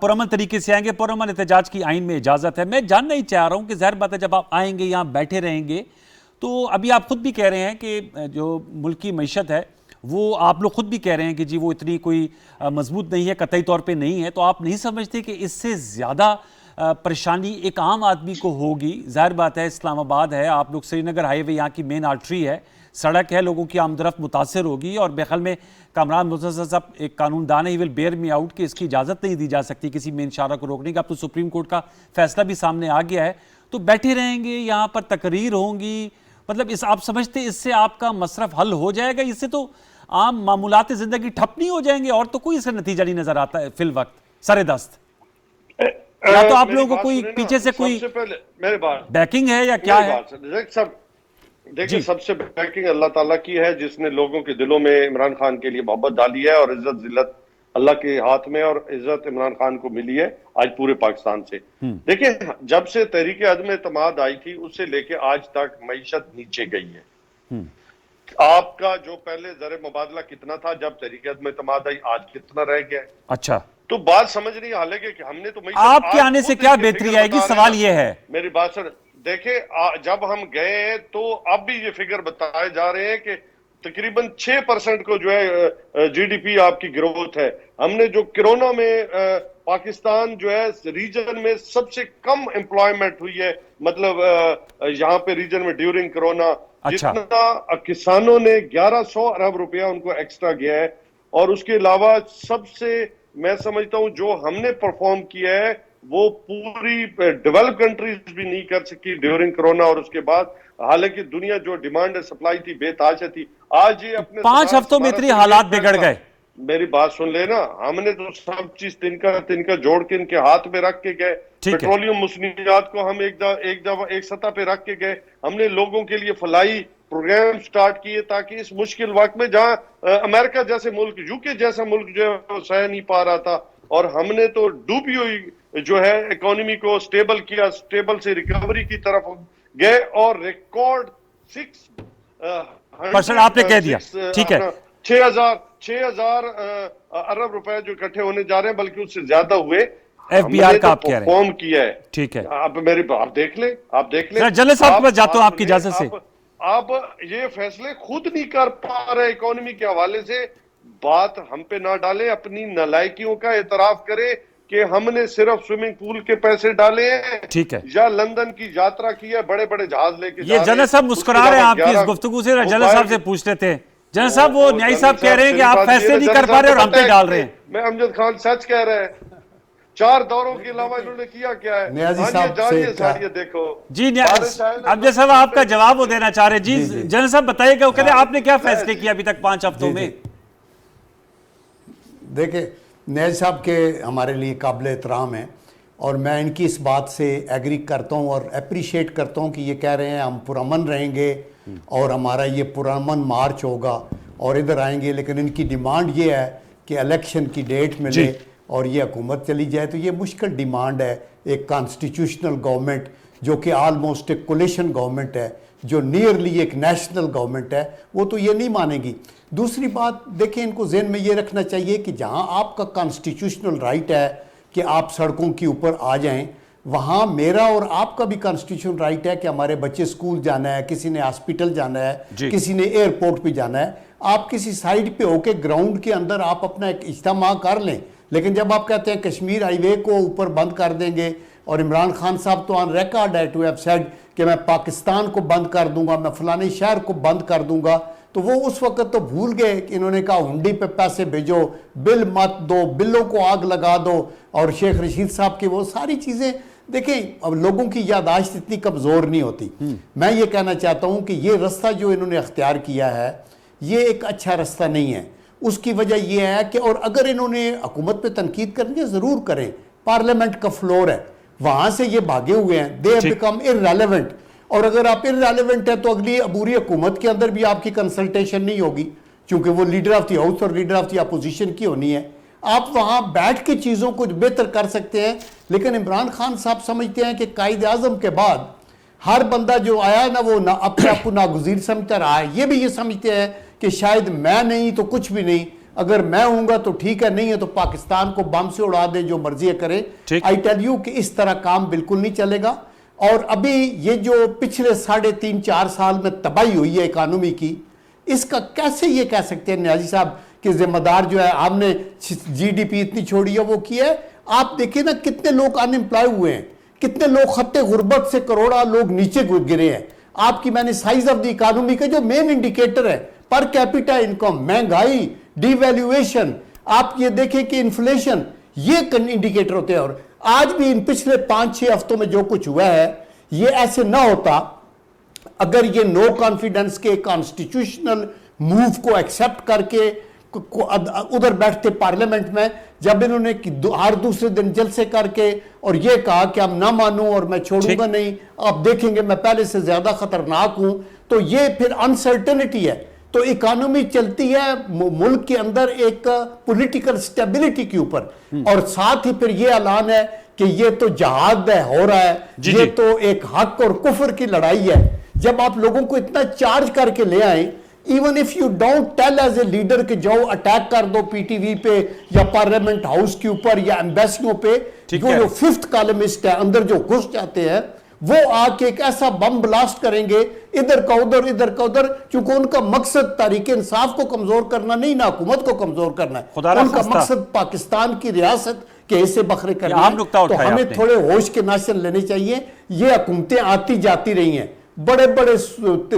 पुरअमन तरीके से आएंगे, पुरअमन एहतजाज की आइन में इजाजत है। मैं जानना ही चाह रहा हूं कि जाहिर बात है जब आप आएंगे यहाँ बैठे रहेंगे, तो अभी आप खुद भी कह रहे हैं कि जो मुल्क की मईशत है वो आप लोग खुद भी कह रहे हैं कि जी वो इतनी कोई मजबूत नहीं है, कतई तौर पे नहीं है, तो आप नहीं समझते कि इससे ज़्यादा परेशानी एक आम आदमी को होगी? जाहिर बात है इस्लामाबाद है, आप लोग श्रीनगर हाईवे यहाँ की मेन आर्टरी है, सड़क है, लोगों की आमदरफ्त मुतासर होगी, और बेखल में कामरान मुर्तज़ा साहब एक कानूनदान है, he will bear me out कि इसकी इजाज़त नहीं दी जा सकती किसी मेन शाहरा को रोकने की। अब तो सुप्रीम कोर्ट का फैसला भी सामने आ गया है, तो बैठे रहेंगे यहाँ पर, तकरीर होंगी, मतलब इस आप समझते इससे आपका मसरफ हल हो जाएगा? इससे तो आम मामूलात ज़िंदगी ठप नहीं हो जाएंगे? और तो कोई इसका नतीजा नहीं नजर आता है फिल वक्त सरे दस्त, या तो आप मेरी लोगों को बात कोई सुने ना, पीछे से कोई सबसे पहले मेरी बात बैकिंग है या क्या मेरी है? बात सुनिए, सब देखिए, जी। सबसे बैकिंग अल्लाह ताला की है, जिसने लोगों के दिलों में इमरान खान के लिए मोहब्बत डाली है, और इज्जत जिल्लत अल्लाह के हाथ में, और इज्जत इमरान खान को मिली है आज पूरे पाकिस्तान से। देखिए, जब से तहरीक अदम एतमाद आई थी उससे लेके आज तक मईशत नीचे गई है। आपका जो पहले ज़र मुबादला कितना था जब तहरीक अदम एतमाद आई, आज कितना रह गया है? अच्छा, तो बात समझ नहीं, हालांकि कि हमने तो आपके आने से क्या बेहतरी आएगी, सवाल ये है। मेरी बात सुन, देखे जब हम गए हैं तो अब भी ये फिगर बताए जा रहे हैं कि तकरीबन 6% को जो है जीडीपी आपकी ग्रोथ है। हमने जो कोरोना में पाकिस्तान जो है रीजन में सबसे कम एम्प्लॉयमेंट हुई है, मतलब यहाँ पे रीजन में ड्यूरिंग कोरोना। अच्छा। जितना किसानों ने 1100 अरब रुपया उनको एक्स्ट्रा गया है, और उसके अलावा सबसे मैं समझता हूं जो हमने परफॉर्म किया है वो पूरी डेवलप कंट्रीज भी नहीं कर सकी ड्यूरिंग कोरोना और उसके बाद। हालांकि दुनिया जो डिमांड सप्लाई थी बेताशा थी, आज ये अपने 5 हफ्तों में इतनी हालात बिगड़ गए। मेरी बात सुन लेना, हमने तो सब चीज तिनका जोड़ के इनके हाथ में रख के गए। पेट्रोलियम मुसनियात को हम एक सतह पे रख के गए। हमने लोगों के लिए फलाई प्रोग्राम स्टार्ट किए ताकि इस मुश्किल वक्त में जहां अमेरिका जैसे मुल्क, यूके जैसा मुल्क जो है वो सह नहीं पा रहा था, और हमने तो डूबी हुई जो है इकोनॉमी को स्टेबल किया, स्टेबल से रिकवरी की तरफ गए, और रिकॉर्ड 6% आपने कह दिया, ठीक है, 6,000 अरब रुपए जो इकट्ठे होने जा रहे हैं, बल्कि उससे ज्यादा हुए। एफबीआर का आप कह रहे हैं, फॉर्म किया है, ठीक है। आप देख ले, आप देख ले। जनरल साहब के पास जाता हूं आपकी इजाजत से। आप ये फैसले खुद नहीं कर पा रहे इकोनॉमी के हवाले से, बात हम पे ना डाले, अपनी नालायकियों का एतराफ करे कि हमने सिर्फ स्विमिंग पूल के पैसे डाले हैं, ठीक है, या लंदन की यात्रा की है, बड़े बड़े जहाज लेके। ये जनरल साहब मुस्कुरा रहे हैं आपकी इस गुफ्तगू से, जनरल साहब से पूछ लेते हैं। जनरल साहब वो न्यायी साहब कह रहे हैं कि आप फैसले नहीं कर पा रहे और हम पे डाल रहे हैं। मैं अमजद खान सच कह रहे हैं, 4 दौरों के अलावा इन्होंने किया क्या है? न्याजी साहब से देखो जी, अमजद साहब आपका जवाब वो देना चाह रहे हैं। जी जनरल साहब बताइएगा, वो कहते हैं आपने क्या फैसले किया अभी तक 5 हफ्तों में? देखिए, न्याजी साहब के हमारे लिए काबिल एहतराम है, और मैं इनकी इस बात से एग्री करता हूँ और अप्रिशिएट करता हूँ कि ये कह रहे हैं हम पुरअमन रहेंगे और हमारा ये पुरअमन मार्च होगा। और इधर आएंगे, लेकिन इनकी डिमांड ये है कि इलेक्शन की डेट मिले और ये हुकूमत चली जाए। तो ये मुश्किल डिमांड है। एक कॉन्स्टिट्यूशनल गवर्नमेंट जो कि आलमोस्ट एक कोलिशन गवर्नमेंट है, जो नियरली एक नेशनल गवर्नमेंट है, वो तो ये नहीं मानेगी। दूसरी बात देखें, इनको जहन में ये रखना चाहिए कि जहाँ आपका कॉन्स्टिट्यूशनल राइट है कि आप सड़कों के ऊपर आ जाएं, वहाँ मेरा और आपका भी कॉन्स्टिट्यूशनल राइट है कि हमारे बच्चे स्कूल जाना है, किसी ने हॉस्पिटल जाना है, किसी ने एयरपोर्ट पे जाना है। आप किसी साइड पे होके ग्राउंड के अंदर आप अपना एक इज्तिमा कर लें, लेकिन जब आप कहते हैं कश्मीर हाईवे को ऊपर बंद कर देंगे, और इमरान खान साहब तो ऑन रिकॉर्ड है टू हैव सेड कि मैं पाकिस्तान को बंद कर दूंगा, मैं फलाने शहर को बंद कर दूंगा, तो वो उस वक्त तो भूल गए कि इन्होंने कहा हुंडी पे पैसे भेजो, बिल मत दो, बिलों को आग लगा दो, और शेख रशीद साहब की वो सारी चीज़ें। देखें, अब लोगों की याददाश्त इतनी कमज़ोर नहीं होती। मैं ये कहना चाहता हूँ कि ये रास्ता जो इन्होंने अख्तियार किया है ये एक अच्छा रास्ता नहीं है। उसकी वजह यह है कि, और अगर इन्होंने हुकूमत पे तनकीद करनी है ज़रूर करें, पार्लियामेंट का फ्लोर है, वहाँ से ये भागे हुए हैं, दे हैव बिकम इररेलेवेंट। और अगर आप इररेलेवेंट है तो अगली अबूरी हुकूमत के अंदर भी आपकी कंसल्टेशन नहीं होगी, क्योंकि वो लीडर ऑफ द हाउस और लीडर ऑफ द अपोजिशन की होनी है। आप वहाँ बैठ के चीज़ों को बेहतर कर सकते हैं। लेकिन इमरान खान साहब समझते हैं कि कायद आज़म के बाद हर बंदा जो आया है ना, वो ना अपने आप को नागुज़ीर समझता रहा है। ये भी ये समझते हैं कि शायद मैं नहीं तो कुछ भी नहीं, अगर मैं हूँगा तो ठीक है, नहीं है तो पाकिस्तान को बम से उड़ा दे, जो मर्जी करे। आई टेल यू कि इस तरह काम बिल्कुल नहीं चलेगा। और अभी ये जो पिछले 3.5-4 साल में तबाही हुई है इकानमी की, इसका कैसे ये कह सकते हैं न्याजी साहब कि जिम्मेदार जो है हमने GDP इतनी छोड़ी है वो की है। आप देखिए ना कितने लोग अनएम्प्लॉय हुए हैं, कितने लोग खत्ते गुर्बत से करोड़ा लोग नीचे गिरे हैं। आपकी मैंने साइज ऑफ द इकानमी का जो मेन इंडिकेटर है, पर कैपिटा इनकम, महंगाई, डिवैल्यूएशन, आप ये देखें कि इन्फ्लेशन, ये इंडिकेटर होते हैं। और आज भी इन पिछले 5-6 हफ्तों में जो कुछ हुआ है, ये ऐसे ना होता अगर ये नो कॉन्फिडेंस के कॉन्स्टिट्यूशनल मूव को एक्सेप्ट करके उधर बैठते पार्लियामेंट में, जब इन्होंने हर दूसरे दिन जलसे करके और ये कहा कि हम ना मानूं और मैं छोड़ूंगा नहीं, आप देखेंगे मैं पहले से ज्यादा खतरनाक हूं, तो ये फिर अनसर्टेनिटी है। तो इकोनॉमी चलती है मुल्क के अंदर एक पॉलिटिकल स्टेबिलिटी के ऊपर, और साथ ही फिर ये ऐलान है कि ये तो जहाद हो रहा है, ये तो एक हक और कुफर की लड़ाई है। जब आप लोगों को इतना चार्ज करके ले आए, even if you don't tell as a leader कि जाओ अटैक कर दो PTV पे या पार्लियामेंट हाउस के ऊपर या एम्बेसियों पे, जो 5th कॉलमिस्ट है अंदर जो घुस जाते हैं, वो आके एक ऐसा बम ब्लास्ट करेंगे इधर का उधर, इधर का उधर, क्योंकि उनका मकसद तहरीक इंसाफ को कमजोर करना नहीं, ना हुकूमत को कमजोर करना है। उनका मकसद पाकिस्तान की रियासत के हिस्से बखरे करना है। तो हमें थोड़े होश के नाशन लेने चाहिए। ये हुकूमतें आती जाती रही हैं, बड़े बड़े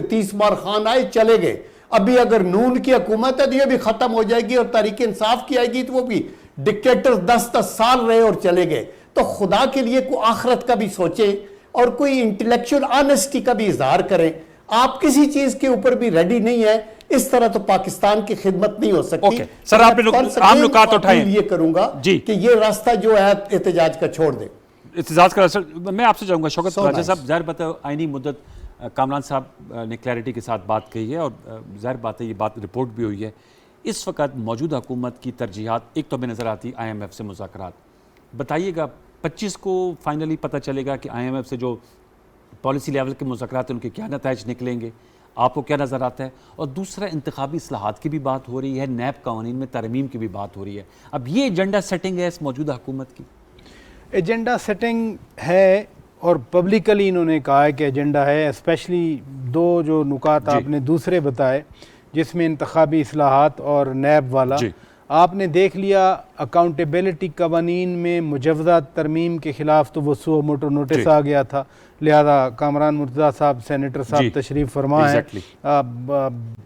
30 बार खान आए चले गए। अभी अगर नून की हुकूमत है तो ये भी खत्म हो जाएगी, और तहरीक इंसाफ की आएगी तो वो भी डिक्टेटर 10-10 साल रहे और चले गए। तो खुदा के लिए कोई आखिरत का भी सोचे और कोई इंटेलेक्चुअल ऑनेस्टी का भी इजहार करें। आप किसी चीज के ऊपर भी रेडी नहीं है, इस तरह तो पाकिस्तान की खिदमत नहीं हो सकती। सर, आपने आम नुकात उठाए, ये करूंगा कि ये रास्ता जो है एहतजाज का छोड़ दे। एहतजाज का सर, मैं आपसे चाहूंगा शौकत राजा साहब, ज़ाहिर बात है आईनी मुद्दत कामरान साहब ने क्लैरिटी के साथ बात कही है, और ज़ाहिर बात है ये बात रिपोर्ट भी हुई है। इस वक्त मौजूदा हुकूमत की तरजीहात एक तो हमें नज़र आती IMF से मुज़ाकरात, बताइएगा 25 को फाइनली पता चलेगा कि IMF से जो पॉलिसी लेवल के मुज़ाकरात हैं उनके क्या नताइज निकलेंगे, आपको क्या नज़र आता है? और दूसरा, इंतखाबी इस्लाहात की भी बात हो रही है, नैब कानून में तरमीम की भी बात हो रही है। अब ये एजेंडा सेटिंग है इस मौजूदा हुकूमत की? एजेंडा सेटिंग है, और पब्लिकली इन्होंने कहा है कि एजेंडा है। स्पेशली 2 जो नुकात आपने दूसरे बताए, जिसमें इंतखाबी इस्लाहात और नैब वाला, आपने देख लिया अकाउंटेबिलिटी कवानीन में मुजवज़ा तरमीम के ख़िलाफ़ तो वो सो मोटो नोटिस आ गया था, लिहाजा कामरान मुर्तज़ा साहब सेनेटर साहब तशरीफ़ फरमा है,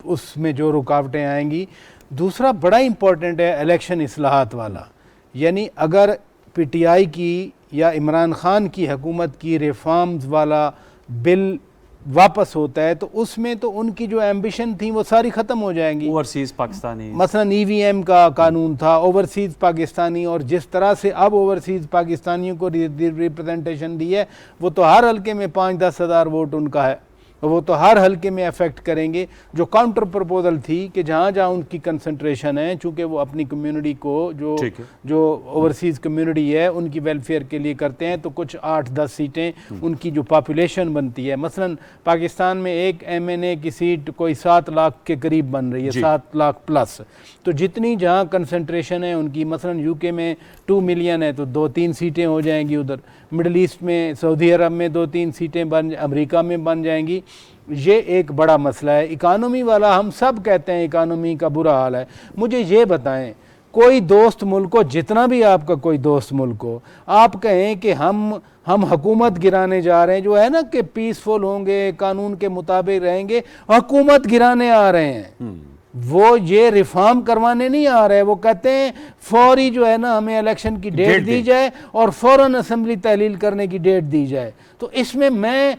उसमें जो रुकावटें आएंगी। दूसरा बड़ा इम्पोर्टेंट है इलेक्शन इस्लाहात वाला, यानी अगर PTI की या इमरान खान की हुकूमत की रिफॉर्म्स वाला बिल वापस होता है तो उसमें तो उनकी जो एम्बिशन थी वो सारी ख़त्म हो जाएंगी। ओवरसीज़ पाकिस्तानी, मसलन EVM का कानून था, ओवरसीज़ पाकिस्तानी, और जिस तरह से अब ओवरसीज़ पाकिस्तानियों को रिप्रेजेंटेशन दी है, वो तो हर हल्के में 5-10 हज़ार वोट उनका है। वो तो हर हल्के में अफेक्ट करेंगे। जो काउंटर प्रपोजल थी कि जहाँ जहाँ उनकी कंसंट्रेशन है, चूँकि वो अपनी कम्युनिटी को जो ओवरसीज़ कम्युनिटी है उनकी वेलफेयर के लिए करते हैं, तो कुछ 8-10 सीटें उनकी जो पॉपुलेशन बनती है, मसलन पाकिस्तान में एक MNA की सीट कोई 7 लाख के करीब बन रही है, 7 लाख प्लस। तो जितनी जहाँ कंसंट्रेशन है उनकी, मसलन UK में 2 मिलियन है तो 2-3 सीटें हो जाएंगी, उधर मिडल ईस्ट में, सऊदी अरब में 2-3 सीटें अमेरिका में बन जाएंगी। ये एक बड़ा मसला है। इकानमी वाला, हम सब कहते हैं इकानमी का बुरा हाल है। मुझे ये बताएं, कोई दोस्त मुल्क हो, जितना भी आपका कोई दोस्त मुल्क हो, आप कहें कि हम हुकूमत गिराने जा रहे हैं, जो है ना कि पीसफुल होंगे, कानून के मुताबिक रहेंगे, हुकूमत गिराने आ रहे हैं। वो ये रिफॉर्म करवाने नहीं आ रहे, वो कहते हैं फौरी जो है ना हमें इलेक्शन की डेट दी जाए और फौरन असेंबली तहलील करने की डेट दी जाए। तो इसमें मैं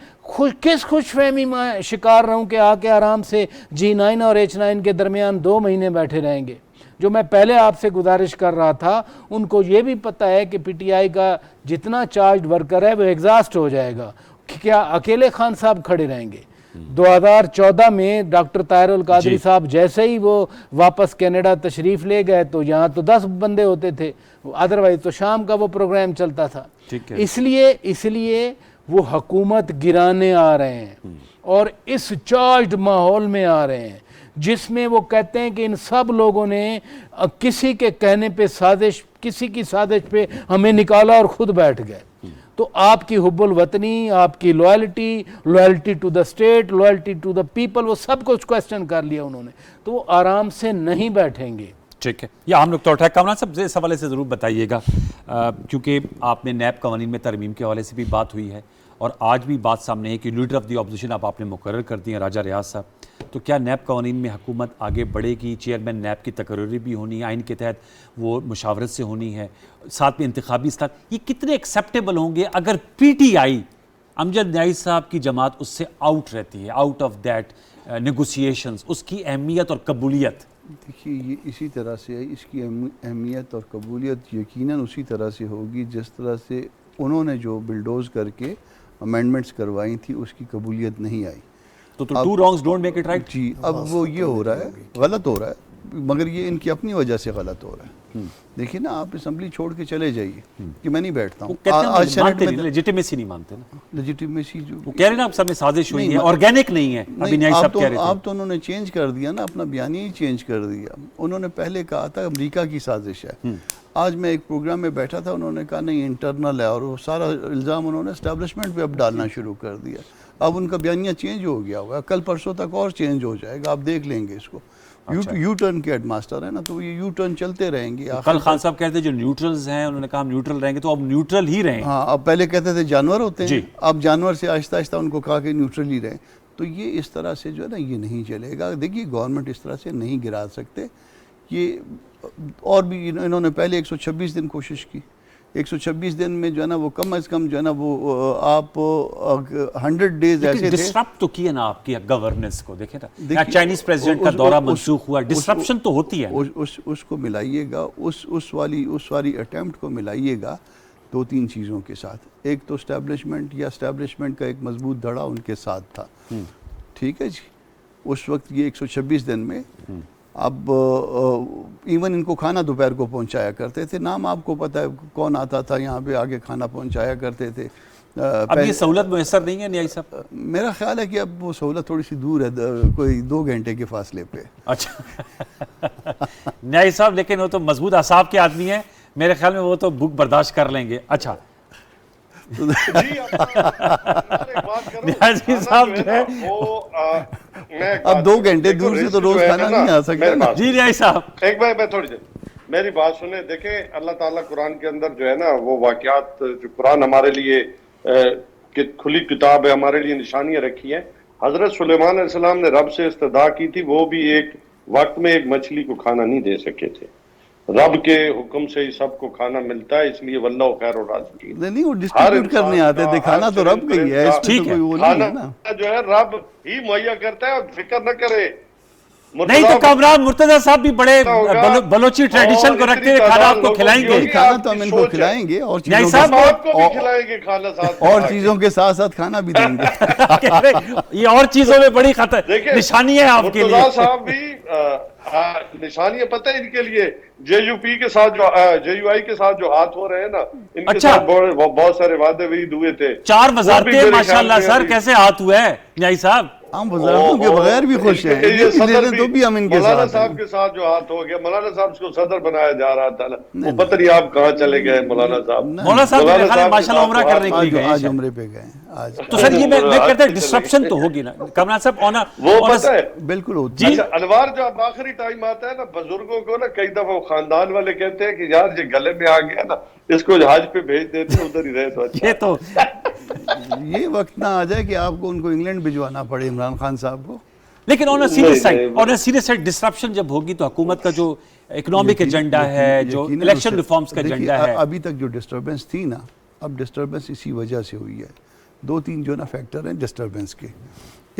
किस खुशफहमी में शिकार रहूं कि आके आराम से G9 और H9 के दरमियान 2 महीने बैठे रहेंगे। जो मैं पहले आपसे गुजारिश कर रहा था, उनको ये भी पता है कि PTI का जितना चार्ज वर्कर है वो एग्जॉस्ट हो जाएगा। क्या अकेले खान साहब खड़े रहेंगे? 2014 में डॉक्टर ताहिर अल कादरी साहब जैसे ही वो वापस कनाडा तशरीफ ले गए तो यहाँ तो 10 बंदे होते थे, अदरवाइज तो शाम का वो प्रोग्राम चलता था। इसलिए वो हुकूमत गिराने आ रहे हैं और इस चार्ज्ड माहौल में आ रहे हैं जिसमें वो कहते हैं कि इन सब लोगों ने किसी के कहने पे साजिश, किसी की साजिश पे हमें निकाला और खुद बैठ गए। तो आपकी हुब्बुल वतनी, आपकी loyalty to the state, loyalty to the people, वो सब कुछ क्वेश्चन कर लिया उन्होंने, तो वो आराम से नहीं बैठेंगे। ठीक है, या हम लोग तो उठाए। कामरान साहब इस हवाले से ज़रूर बताइएगा, क्योंकि आपने नैब कवानीन में तरमीम के हवाले से भी बात हुई है और आज भी बात सामने है कि लीडर ऑफ द अपोजिशन आपने मुकर्रर कर दिए राजा रियाज साहब। तो क्या नैब कवानीन में हुकूमत आगे बढ़ेगी? चेयरमैन नैब की तकर्री भी होनी है, आइन के तहत वो मुशावरत से होनी है, साथ में इंतखाबी इस्लाह, ये कितने एक्सेप्टेबल होंगे अगर PTI अमजद न्याई साहब की जमात उससे आउट रहती है, आउट ऑफ दैट नेगोशिएशंस, उसकी अहमियत और कबूलियत? देखिए, ये इसी तरह से है, इसकी अहमियत और कबूलियत यकीनन उसी तरह से होगी जिस तरह से उन्होंने जो बिल्डोज करके अमेंडमेंट्स करवाई थी उसकी कबूलियत नहीं आई। तो two wrongs don't make it right. जी, अब वो ये हो रहा है, गलत हो रहा है, मगर ये इनकी अपनी वजह से गलत हो रहा है। देखिए ना, आप असेंबली छोड़ के चले जाइए कि मैं नहीं बैठता हूँ। आज सेनेट में लेजिटिमेसी नहीं मानते ना, लेजिटिमेसी जो वो कह रहे ना, आप सब में साजिश हुई है, ऑर्गेनिक नहीं है। अभी न्याई साहब कह रहे थे, आप तो उन्होंने चेंज कर दिया ना, अपना बयानिया ही चेंज कर दिया। उन्होंने पहले कहा था अमेरिका की साजिश है, आज मैं एक प्रोग्राम में बैठा था, उन्होंने कहा नहीं इंटरनल है, और वो सारा इल्ज़ाम उन्होंने एस्टेब्लिशमेंट पे अब डालना शुरू कर दिया। अब उनका बयानिया चेंज हो गया होगा, कल परसों तक और चेंज हो जाएगा, आप देख लेंगे इसको। यू टर्न के हेडमास्टर है ना, तो ये यू टर्न चलते रहेंगे। कल खान साहब कहते जो न्यूट्रल्स हैं, उन्होंने कहा हम न्यूट्रल रहेंगे, तो अब न्यूट्रल ही रहें। हाँ, अब पहले कहते थे जानवर होते हैं, अब जानवर से आहिस्ता आहिस्ता उनको कहा कि न्यूट्रल ही रहें। तो ये इस तरह से जो है ना, ये नहीं चलेगा। देखिए, गवर्नमेंट इस तरह से नहीं गिरा सकते। ये और भी इन्होंने पहले 126 दिन कोशिश की, 126 दिन में जो है ना वो कम से कम जो है ना वो आप 100 डेज ऐसे थे। डिसरप्ट तो किया ना आपकी गवर्नेंस को, देखे ना, चाइनीज प्रेसिडेंट का दौरा मंसूख हुआ, डिसरप्शन तो होती है। उसको मिलाइएगा, उस वाली अटेम्प्ट को मिलाइएगा 2-3 चीज़ों के साथ। एक तो एस्टैब्लिशमेंट का एक मजबूत धड़ा उनके साथ था, ठीक है जी। उस वक्त ये 126 दिन में अब इवन इनको खाना दोपहर को पहुंचाया करते थे। नाम आपको पता है कौन आता था यहाँ पे आगे खाना पहुंचाया करते थे। अब ये सहूलत मुयसर नहीं है न्याई साहब? मेरा ख्याल है कि अब वो सहूलत थोड़ी सी दूर है, कोई 2 घंटे के फासले पे। अच्छा न्याई साहब, लेकिन वो तो मजबूत असाब के आदमी हैं, मेरे ख्याल में वो तो भूख बर्दाश्त कर लेंगे। अच्छा न्याजी साहब जो है अब 2 घंटे दूर से तो रोज खाना नहीं आ सकता। जी न्याई साहब, एक बार मैं थोड़ी देर मेरी बात सुने। देखें, अल्लाह ताला कुरान के अंदर जो है ना वो वाकयात, जो कुरान हमारे लिए खुली किताब है, हमारे लिए निशानियां रखी हैं। हजरत सुलेमान अलैहिस्सलाम ने रब से इस्तदा की थी, वो भी एक वक्त में एक मछली को खाना नहीं दे सके थे। रब के हुक्म से ही सबको खाना मिलता है, इसलिए वल्लाहु खैरुर राज़िकीन। नहीं, वो डिस्ट्रीब्यूट करने आते थे, खाना तो रब का ही है, इसमें तो कोई वो नहीं है ना। जो है रब ही मुहैया करता है, फिक्र न करे। नहीं तो कामरान मुर्तजा साहब भी बड़े बलोची ट्रेडिशन को रखते हुए खाना आपको खिलाएंगे। खाना तो हम इनको खिलाएंगे और नहीं चीजों साहब, आपको भी खिलाएंगे खाना साथ और चीजों के साथ साथ खाना भी देंगे। कह रहे, ये और चीजों में बड़ी खतर देखिए, निशानी है आपके मुर्तजा लिए। साहब भी निशानियां पता है इनके लिए, जेयूपी के साथ जो जेयूआई के साथ जो हाथ हो रहे हैं ना, इनके अच्छा। साथ बहुत सारे वादे भी हुए थे। 4 वो भी वजारतें मेरे माशाल्लाह ख्याल में सर, अभी- कैसे हाथ हुए हैं न्याई साहब? हम वजारतों के बगैर भी खुश हैं, ये सदर तो भी हम इनके मौलाना साथ साहब हैं। के साथ जो हाथ हो गया, मौलाना साहब को सदर बनाया जा रहा था ना, वो पता नहीं आप कहाँ चले गए मौलाना साहब। मौलाना साहब मेरे ख्याल में के माशाल्लाह साथ उम्रा तो करने के लिए आज गए आज हैं। उम्रे पे गए आज। तो सर ये मैं कहता आज हूँ डिस्ट्रप्शन तो होगी ना कमरान साहब, वो पता है बिल्कुल होती जी। है। अच्छा, अनवार जब आखिरी टाइम आता है ना, बुजुर्गों को ना कई दफा खानदान वाले कहते हैं कि यार ये गले में आ गया ना, इसको जहाज पे भेज देते हैं, उधर ही रहे तो अच्छा। ये तो ये वक्त ना आ जाए कि आपको उनको इंग्लैंड भिजवाना पड़े इमरान खान साहब को। लेकिन ऑन सीरियस नहीं, side, on serious side disruption जब होगी तो हुकूमत का जो इकोनॉमिक एजेंडा है, जो यकीनन इलेक्शन उससे- रिफॉर्म्स का देखिए, एजेंडा है, अभी तक जो डिस्टर्बेंस थी ना, अब डिस्टर्बेंस इसी वजह से हुई है। 2-3 जो ना फैक्टर हैं डिस्टर्बेंस के।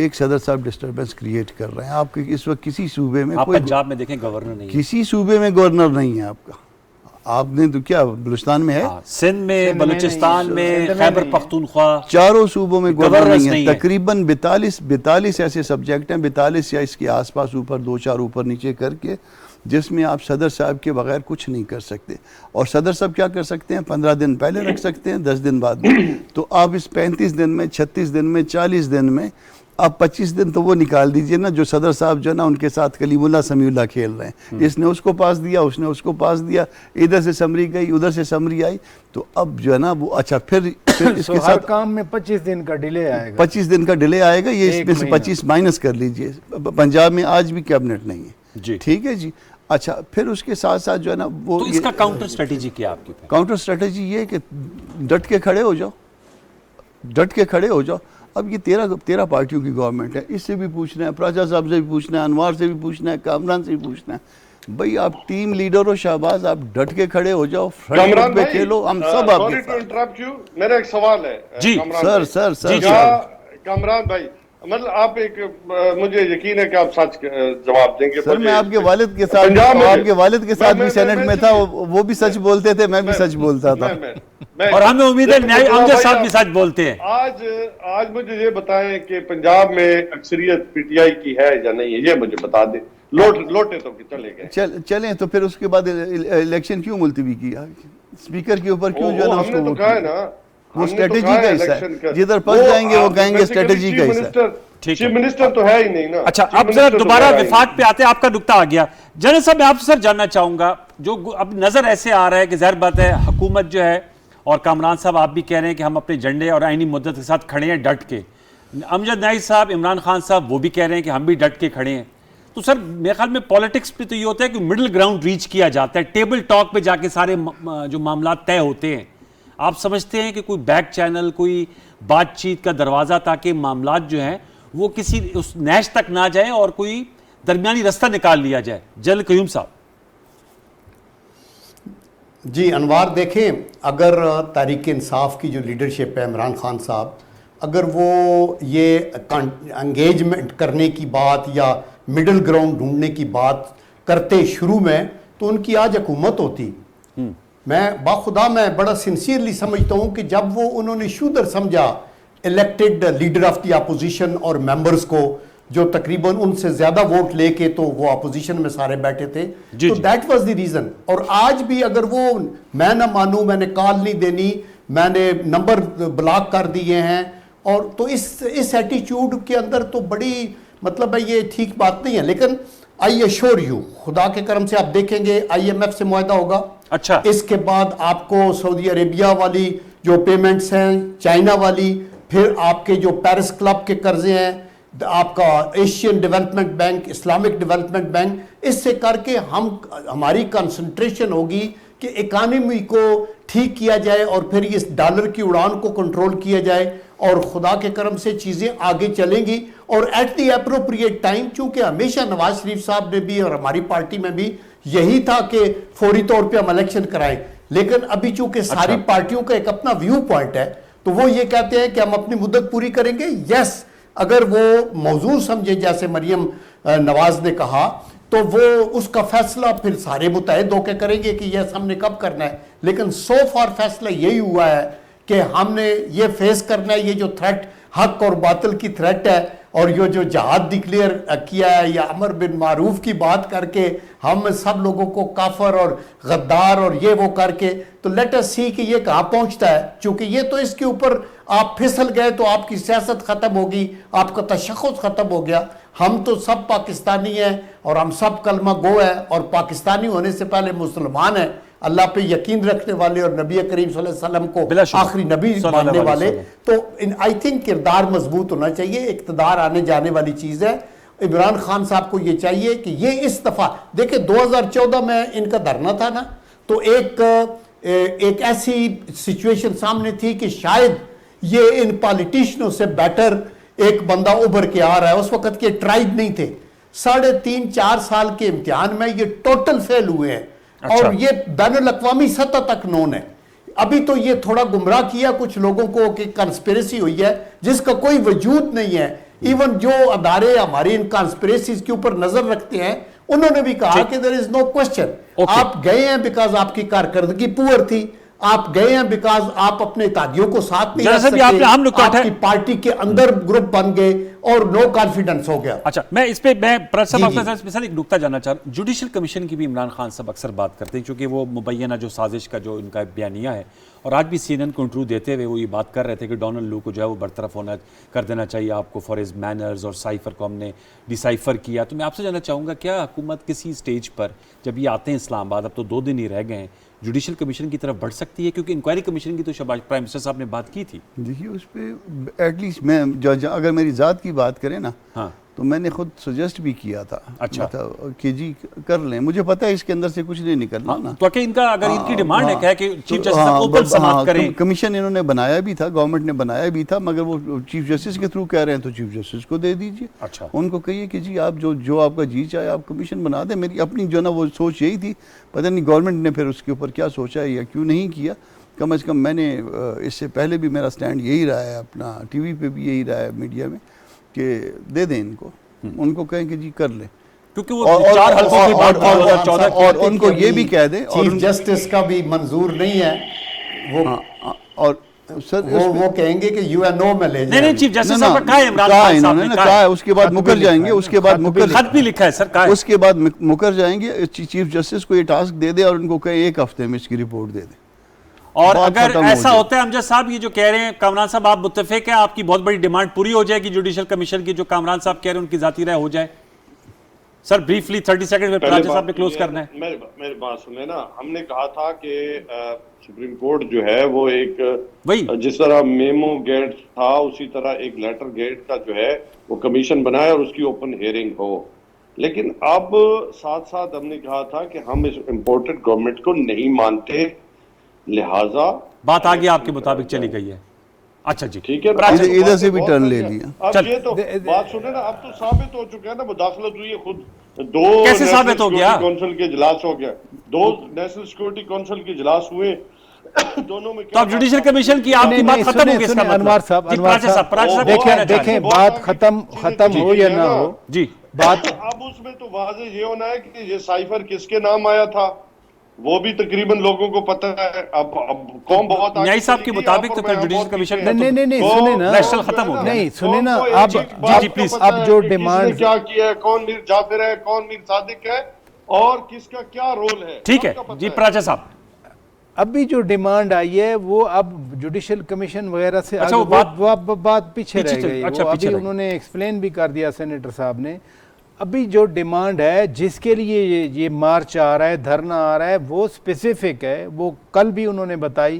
एक सदर साहब डिस्टर्बेंस क्रिएट कर रहे हैं। आपके इस वक्त किसी सूबे में आप कोई पंजाब में देखें गवर्नर नहीं है। किसी सूबे में गवर्नर नहीं है आपका। आपने तो क्या बलूचिस्तान में है? हाँ, सिंध में, बलूचिस्तान में, खैबर पख्तूनख्वा, चारों सूबों में गवर्नर गवर्नर्स नहीं नहीं है। है। तकरीबन 42 ऐसे सब्जेक्ट हैं, 42 या इसके आसपास, ऊपर 2-4 ऊपर नीचे करके, जिसमें आप सदर साहब के बगैर कुछ नहीं कर सकते। और सदर साहब क्या कर सकते हैं? 15 दिन पहले रख सकते हैं, 10 दिन बाद में। तो आप इस 35 दिन में, 36 दिन में, 40 दिन में, अब 25 दिन तो वो निकाल दीजिए ना, जो सदर साहब जो है ना उनके साथ कलीमुल्लाह समीउल्लाह खेल रहे हैं। इसने उसको पास दिया, उसने उसको पास दिया, इधर से समरी गई, उधर से समरी आई। तो अब जो है ना वो अच्छा फिर इसके हर साथ काम में 25 दिन का डिले आएगा। 25 दिन का डिले आएगा। ये एक इसमें से महीना। 25 माइनस कर लीजिए। पंजाब में आज भी कैबिनेट नहीं है। जी। ठीक है जी। अच्छा, फिर उसके साथ साथ जो है ना वो तो इसका काउंटर स्ट्रेटेजी क्या है आपकी? काउंटर स्ट्रेटेजी ये है कि डट के खड़े हो जाओ, डट के खड़े हो जाओ। अब ये 13 पार्टियों की गवर्नमेंट है, इससे भी पूछना है, प्राजा साहब से भी पूछना है, अनवार से भी पूछना है, कामरान से भी पूछना है। भाई आप टीम लीडर हो शाहबाज, आप डट के खड़े हो जाओ, फ्रंट कमरान पे भाई, खेलो, हम सब सॉरी आपके टू साथ। इंटरप्ट यू, मेरा एक सवाल है जी, कमरान सर भाई। सर सर जी, क्या कमरान भाई, मतलब आप एक मुझे यकीन है कि आप सच जवाब देंगे। सर मुझे मैं आपके वालिद के साथ पंजाब में- आपके वालिद के साथ मैं- भी सेनेट मैं- में था, वो भी सच बोलते थे, मैं भी सच बोलता था। और हमें उम्मीद है न्याय अमजद साहब भी सच बोलते हैं। आज मुझे ये बताएं कि पंजाब में अक्सरियत पीटीआई की है या नहीं है, ये मुझे बता दें। लोटे तो कि चले गए। चलें तो फिर उसके बाद इलेक्शन क्यों मुल्तवी किया? स्पीकर के ऊपर क्यों जो है ना हमने उसको तो कहा है ना, वो हमने तो स्ट्रेटेजी कहा का है हिस्सा election है। का। जिधर फंस जाएंगे वो कहेंगे basically स्ट्रेटेजी का chief हिस्सा है। minister- ठीक है। chief minister तो है ही नहीं ना। अच्छा, chief अब जरा minister तो दोबारा है ही विफाक पे आते हैं। आपका नुक्ता आ गया जनरल साहब, मैं आपसे सर जानना चाहूंगा, जो अब नजर ऐसे आ रहा है कि जाहिर बात है हुकूमत जो है, और कामरान साहब आप भी कह रहे हैं कि हम अपने झंडे और आईनी मुद्दत के साथ खड़े हैं डट के। अमजद न्याई साहब, इमरान खान साहब वो भी कह रहे हैं कि हम भी डट के खड़े हैं। तो सर मेरे ख्याल में पॉलिटिक्स पे तो ये होता है कि मिडिल ग्राउंड रीच किया जाता है, टेबल टॉक पे जाके सारे जो मामला तय होते हैं। आप समझते हैं कि कोई बैक चैनल, कोई बातचीत का दरवाज़ा, ताकि मामला जो हैं वो किसी उस नैश तक ना जाए और कोई दरमियानी रास्ता निकाल लिया जाए? जल कयूम साहब। जी अनवार, देखें, अगर तहरीक इंसाफ की जो लीडरशिप है, इमरान खान साहब, अगर वो ये एंगेजमेंट करने की बात या मिडिल ग्राउंड ढूंढने की बात करते शुरू में, तो उनकी आज हुकूमत होती। मैं बाखुदा मैं बड़ा सिंसियरली समझता हूँ कि जब वो उन्होंने शुदर समझा elected leader of the opposition और मेंबर्स को, जो तकरीबन उनसे ज़्यादा वोट लेके तो वो अपोजिशन में सारे बैठे थे, तो दैट वाज द रीज़न। और आज भी अगर वो मैं ना मानूं, मैंने कॉल नहीं देनी, मैंने नंबर ब्लॉक कर दिए हैं, और तो इस एटीट्यूड के अंदर तो बड़ी मतलब है, ये ठीक बात नहीं है। लेकिन आई एश्योर यू, खुदा के करम से आप देखेंगे IMF से मुआहदा होगा। अच्छा, इसके बाद आपको सऊदी अरेबिया वाली जो पेमेंट्स हैं, चाइना वाली, फिर आपके जो पेरिस क्लब के कर्जे हैं, आपका Asian development bank, Islamic development bank, इससे करके हमारी कंसंट्रेशन होगी कि इकानमी को ठीक किया जाए और फिर इस डॉलर की उड़ान को कंट्रोल किया जाए, और खुदा के करम से चीज़ें आगे चलेंगी। और एट द अप्रोप्रिएट टाइम, चूंकि हमेशा नवाज शरीफ साहब ने भी और हमारी पार्टी में भी यही था कि फौरी तौर पे हम इलेक्शन कराएं, लेकिन अभी चूंकि सारी पार्टियों का एक अपना व्यू पॉइंट है, तो वो ये कहते हैं कि हम अपनी मुद्दत पूरी करेंगे। यस, अगर वो मौजूद समझे, जैसे मरियम नवाज ने कहा, तो वो उसका फैसला फिर सारे मुतहद होकर करेंगे कि यह हमने कब करना है। लेकिन सो फार फैसला यही हुआ है कि हमने ये फेस करना है, ये जो थ्रेट हक और बातिल की थ्रेट है, और ये जो जहाद डिक्लेयर किया है या अमर बिन मारूफ की बात करके हम सब लोगों को काफर और गद्दार और ये वो करके, तो लेट अस सी कि ये कहाँ पहुंचता है। चूंकि ये तो इसके ऊपर आप फिसल गए तो आपकी सियासत खत्म होगी, आपका तशख़्ख़ुस खत्म हो गया। हम तो सब पाकिस्तानी हैं और हम सब कलमा गो है, और पाकिस्तानी होने से पहले मुसलमान हैं, अल्लाह पे यकीन रखने वाले और नबी करीम सल्लल्लाहु अलैहि वसल्लम को आखिरी नबी मानने वाले। तो आई थिंक किरदार मजबूत होना चाहिए। इक़्तिदार आने जाने वाली चीज़ है। इमरान खान साहब को ये चाहिए कि ये इस दफ़ा देखिए 2014 में इनका धरना था ना, तो एक ऐसी सिचुएशन सामने थी कि शायद ये इन पॉलिटिशियनों से बेटर एक बंदा उभर के आ रहा है। उस वक्त के ट्राइब नहीं थे। 3.5-4 साल के इम्तिहान में ये टोटल फेल हुए हैं। अच्छा। और ये बैनुल अक़वामी सतह तक नोन है। अभी तो ये थोड़ा गुमराह किया कुछ लोगों को कि कंस्पिरेसी हुई है जिसका कोई वजूद नहीं है। इवन जो अदारे हमारी इन कंस्पिरेसीज के ऊपर नजर रखते हैं उन्होंने भी कहा कि देयर इज नो क्वेश्चन। आप गए हैं बिकॉज आपकी कारकर्दगी पुअर थी, आप गए हैं बिकॉज आप अपने तादियों को साथ नहीं रख सके, आपकी पार्टी के अंदर ग्रुप बन गए और नो कॉन्फिडेंस हो गया। अच्छा, मैं इस पे मैं एक नुकता जानना चाह रहा हूं। जुडिशल कमीशन की भी इमरान खान साहब अक्सर बात करते हैं, क्योंकि वो मुबैना जो साजिश का जो इनका बयानिया है, और आज भी CNN को इंटरव्यू देते हुए वो ये बात कर रहे थे कि डोनाल्ड लू को जो है वो बरतरफ होना कर देना चाहिए आपको फॉर हिज मैनर्स, और साइफर को हमने डिसाइफर किया। तो मैं आपसे जानना चाहूँगा, क्या हुकूमत किसी स्टेज पर जब ये आते हैं इस्लामाबाद, अब तो 2 दिन ही रह गए हैं, जुडिशल कमीशन की तरफ बढ़ सकती है? क्योंकि इंक्वायरी कमीशन की तो शहबाज प्राइम मिनिस्टर साहब ने बात की थी। देखिए उस पर एटलीस्ट मैं अगर मेरी ज़ात की बात करें ना, हाँ, तो मैंने खुद सजेस्ट भी किया था। अच्छा, कि जी कर लें, मुझे पता है इसके अंदर से कुछ नहीं निकलना। हाँ, तो इनका अगर इनकी डिमांड है कि चीफ जस्टिस ओपन समाअत करें। कमीशन इन्होंने बनाया भी था, गवर्नमेंट ने बनाया भी था, मगर वो चीफ जस्टिस के थ्रू कह रहे हैं तो चीफ जस्टिस को दे दीजिए। अच्छा, उनको कहिए कि जी आप जो आपका जी चाहे आप कमीशन बना दें। मेरी अपनी जो ना वो सोच यही थी, पता नहीं गवर्नमेंट ने फिर उसके ऊपर क्या सोचा है या क्यों नहीं किया। कम से कम मैंने इससे पहले भी मेरा स्टैंड यही रहा है, अपना टीवी पे भी यही रहा है, मीडिया में, कि दे दें इनको, उनको कहें कि जी कर ले, क्योंकि वो 4 हल्कों की बात 2014 और उनको ये भी कह दें, चीफ जस्टिस का भी मंजूर नहीं है वो। और सर वो कहेंगे कि यूएनओ में ले जाए। नहीं, चीफ जस्टिस साहब का कहा है, इमरान खान साहब ने कहा है, उसके बाद मुकर जाएंगे, उसके बाद मुकर, खत भी लिखा है सर, कहा है उसके बाद मुकर जाएंगे। चीफ जस्टिस को ये टास्क दे दे और उनको कहे 1 हफ्ते में इसकी रिपोर्ट दे दे। और अगर ऐसा होता है, अमजद साहब ये जो कह रहे हैं, कामरान साहब आप मुत्तफिक हैं, आपकी बहुत बड़ी डिमांड पूरी हो जाएगी जुडिशल कमीशन की, जो कामरान साहब कह रहे हैं उनकी जाती राय हो जाए? सर ब्रीफली 30 सेकंड में राजा साहब ने क्लोज करना है। मेरी बात सुने ना, हमने कहा था कि सुप्रीम कोर्ट जो है वो एक जिस तरह मेमो गेट था उसी तरह एक लेटर गेट का जो है वो कमीशन बनाए और उसकी ओपन हियरिंग हो। लेकिन अब साथ साथ हमने कहा था कि हम इस इम्पोर्टेड गवर्नमेंट को नहीं मानते, लिहाजा बात आगे आपके मुताबिक चली गई है। अच्छा जी, ठीक है, इधर से भी टर्न ले लिया। अब ये तो बात सुने ना, अब तो साबित हो चुका है ना, मुदाखलत हुई है खुद। 2 कैसे साबित हो गया? काउंसिल के इजलास हो गया, 2 नेशनल सिक्योरिटी काउंसिल के इजलास हुए, दोनों में। तो अब जुडिशल कमीशन की आपकी बात खत्म हो गई इसका मतलब? अनवर साहब देखें बात खत्म हो या ना हो जी, बात अब उसमें तो वाज़ेह ये होना है कि ये साइफर किसके नाम आया था वो भी तकरीबन लोगों को पता है। अब कौन बहुत न्याय साहब के मुताबिक तो फिर जुडिशल कमीशन नहीं सुने ना, नेशनल खत्म हो गया। नहीं सुने ना, अब जो डिमांड क्या किया है, कौन मीर जाफिर है, कौन मीर सादिक है और किसका क्या रोल है, ठीक है जी प्राचा साहब। अभी जो डिमांड आई है वो अब जुडिशल कमीशन वगैरह से अच्छा, वो बात पीछे रह गई। अच्छा, अभी उन्होंने एक्सप्लेन भी कर दिया सेनेटर साहब ने। अभी जो डिमांड है जिसके लिए ये मार्च आ रहा है, धरना आ रहा है, वो स्पेसिफिक है। वो कल भी उन्होंने बताई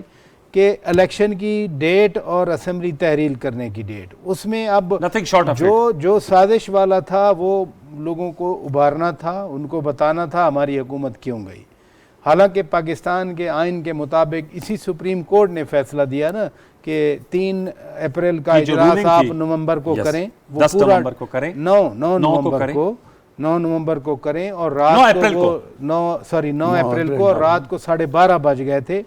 कि इलेक्शन की डेट और असेंबली तहरील करने की डेट, उसमें अब जो साजिश वाला था वो लोगों को उभारना था, उनको बताना था हमारी हुकूमत क्यों गई। हालांकि पाकिस्तान के आइन के मुताबिक इसी सुप्रीम कोर्ट ने फैसला दिया ना कि 3 अप्रैल का इजलास आप नवंबर को करें, वो 10 नवंबर को करें, 9 नवंबर को करें, और रात को 9 अप्रैल को रात को 12:30 बज गए थे।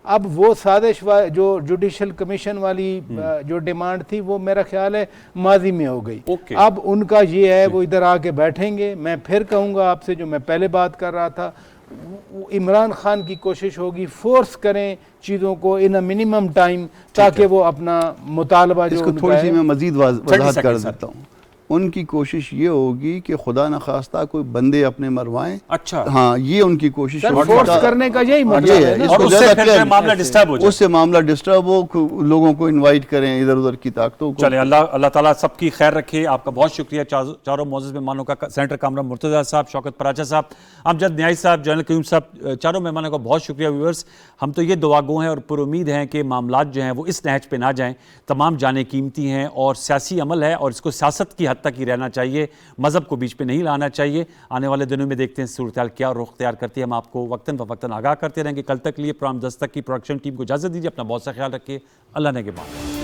अब वो साजिश जो जुडिशल कमीशन वाली जो डिमांड थी वो मेरा ख्याल है माजी में हो गई। ओके। अब उनका ये है वो इधर आके बैठेंगे। मैं फिर कहूँगा आपसे जो मैं पहले बात कर रहा था, इमरान खान की कोशिश होगी फोर्स करें चीज़ों को इन अ मिनिमम टाइम, ताकि वो अपना मुतालबा जो इसको उनका थोड़ी सी है। मैं मजीद वजाहत कर seconds, देता हूँ। उनकी कोशिश ये होगी कि खुदा न खास्ता कोई बंदे अपने मरवाएं। अच्छा। हाँ, ये उनकी कोशिश सर, होगी। फोर्स करने का यही मतलब ये है ना। और इसको उससे ज़्यादा फिर clear- मामला डिस्टर्ब हो जाए। उससे मामला डिस्टर्ब हो, लोगों को इनवाइट करें इधर उधर की ताकतों को। चले, अल्लाह ताला सबकी खैर रखे। आपका बहुत शुक्रिया चारों मोअज़्ज़ज़ मेहमानों का, सेनेटर कामरान मुर्तज़ा साहब, शौकत पराचा साहब, अमजद न्याई साहब, जनरल कयूम साहब, चारों मेहमानों का बहुत शुक्रिया। व्यूअर्स, हम तो ये दुआगो हैं और पुरुमीद हैं कि मामलात जो हैं वो इस नहज पे ना जाएं। तमाम जानें कीमती हैं और सियासी अमल है और इसको सियासत की हद तक ही रहना चाहिए, मज़हब को बीच पे नहीं लाना चाहिए। आने वाले दिनों में देखते हैं सूरत हाल क्या रुख अख्तियार करती है। हम आपको वक्तन फ़वक्तन आगाह करते रहेंगे। कल तक के लिए प्रोग्राम दस्तक की प्रोडक्शन टीम को इजाज़त दीजिए। अपना बहुत सा ख्याल रखिए। अल्लाह ने के बाद।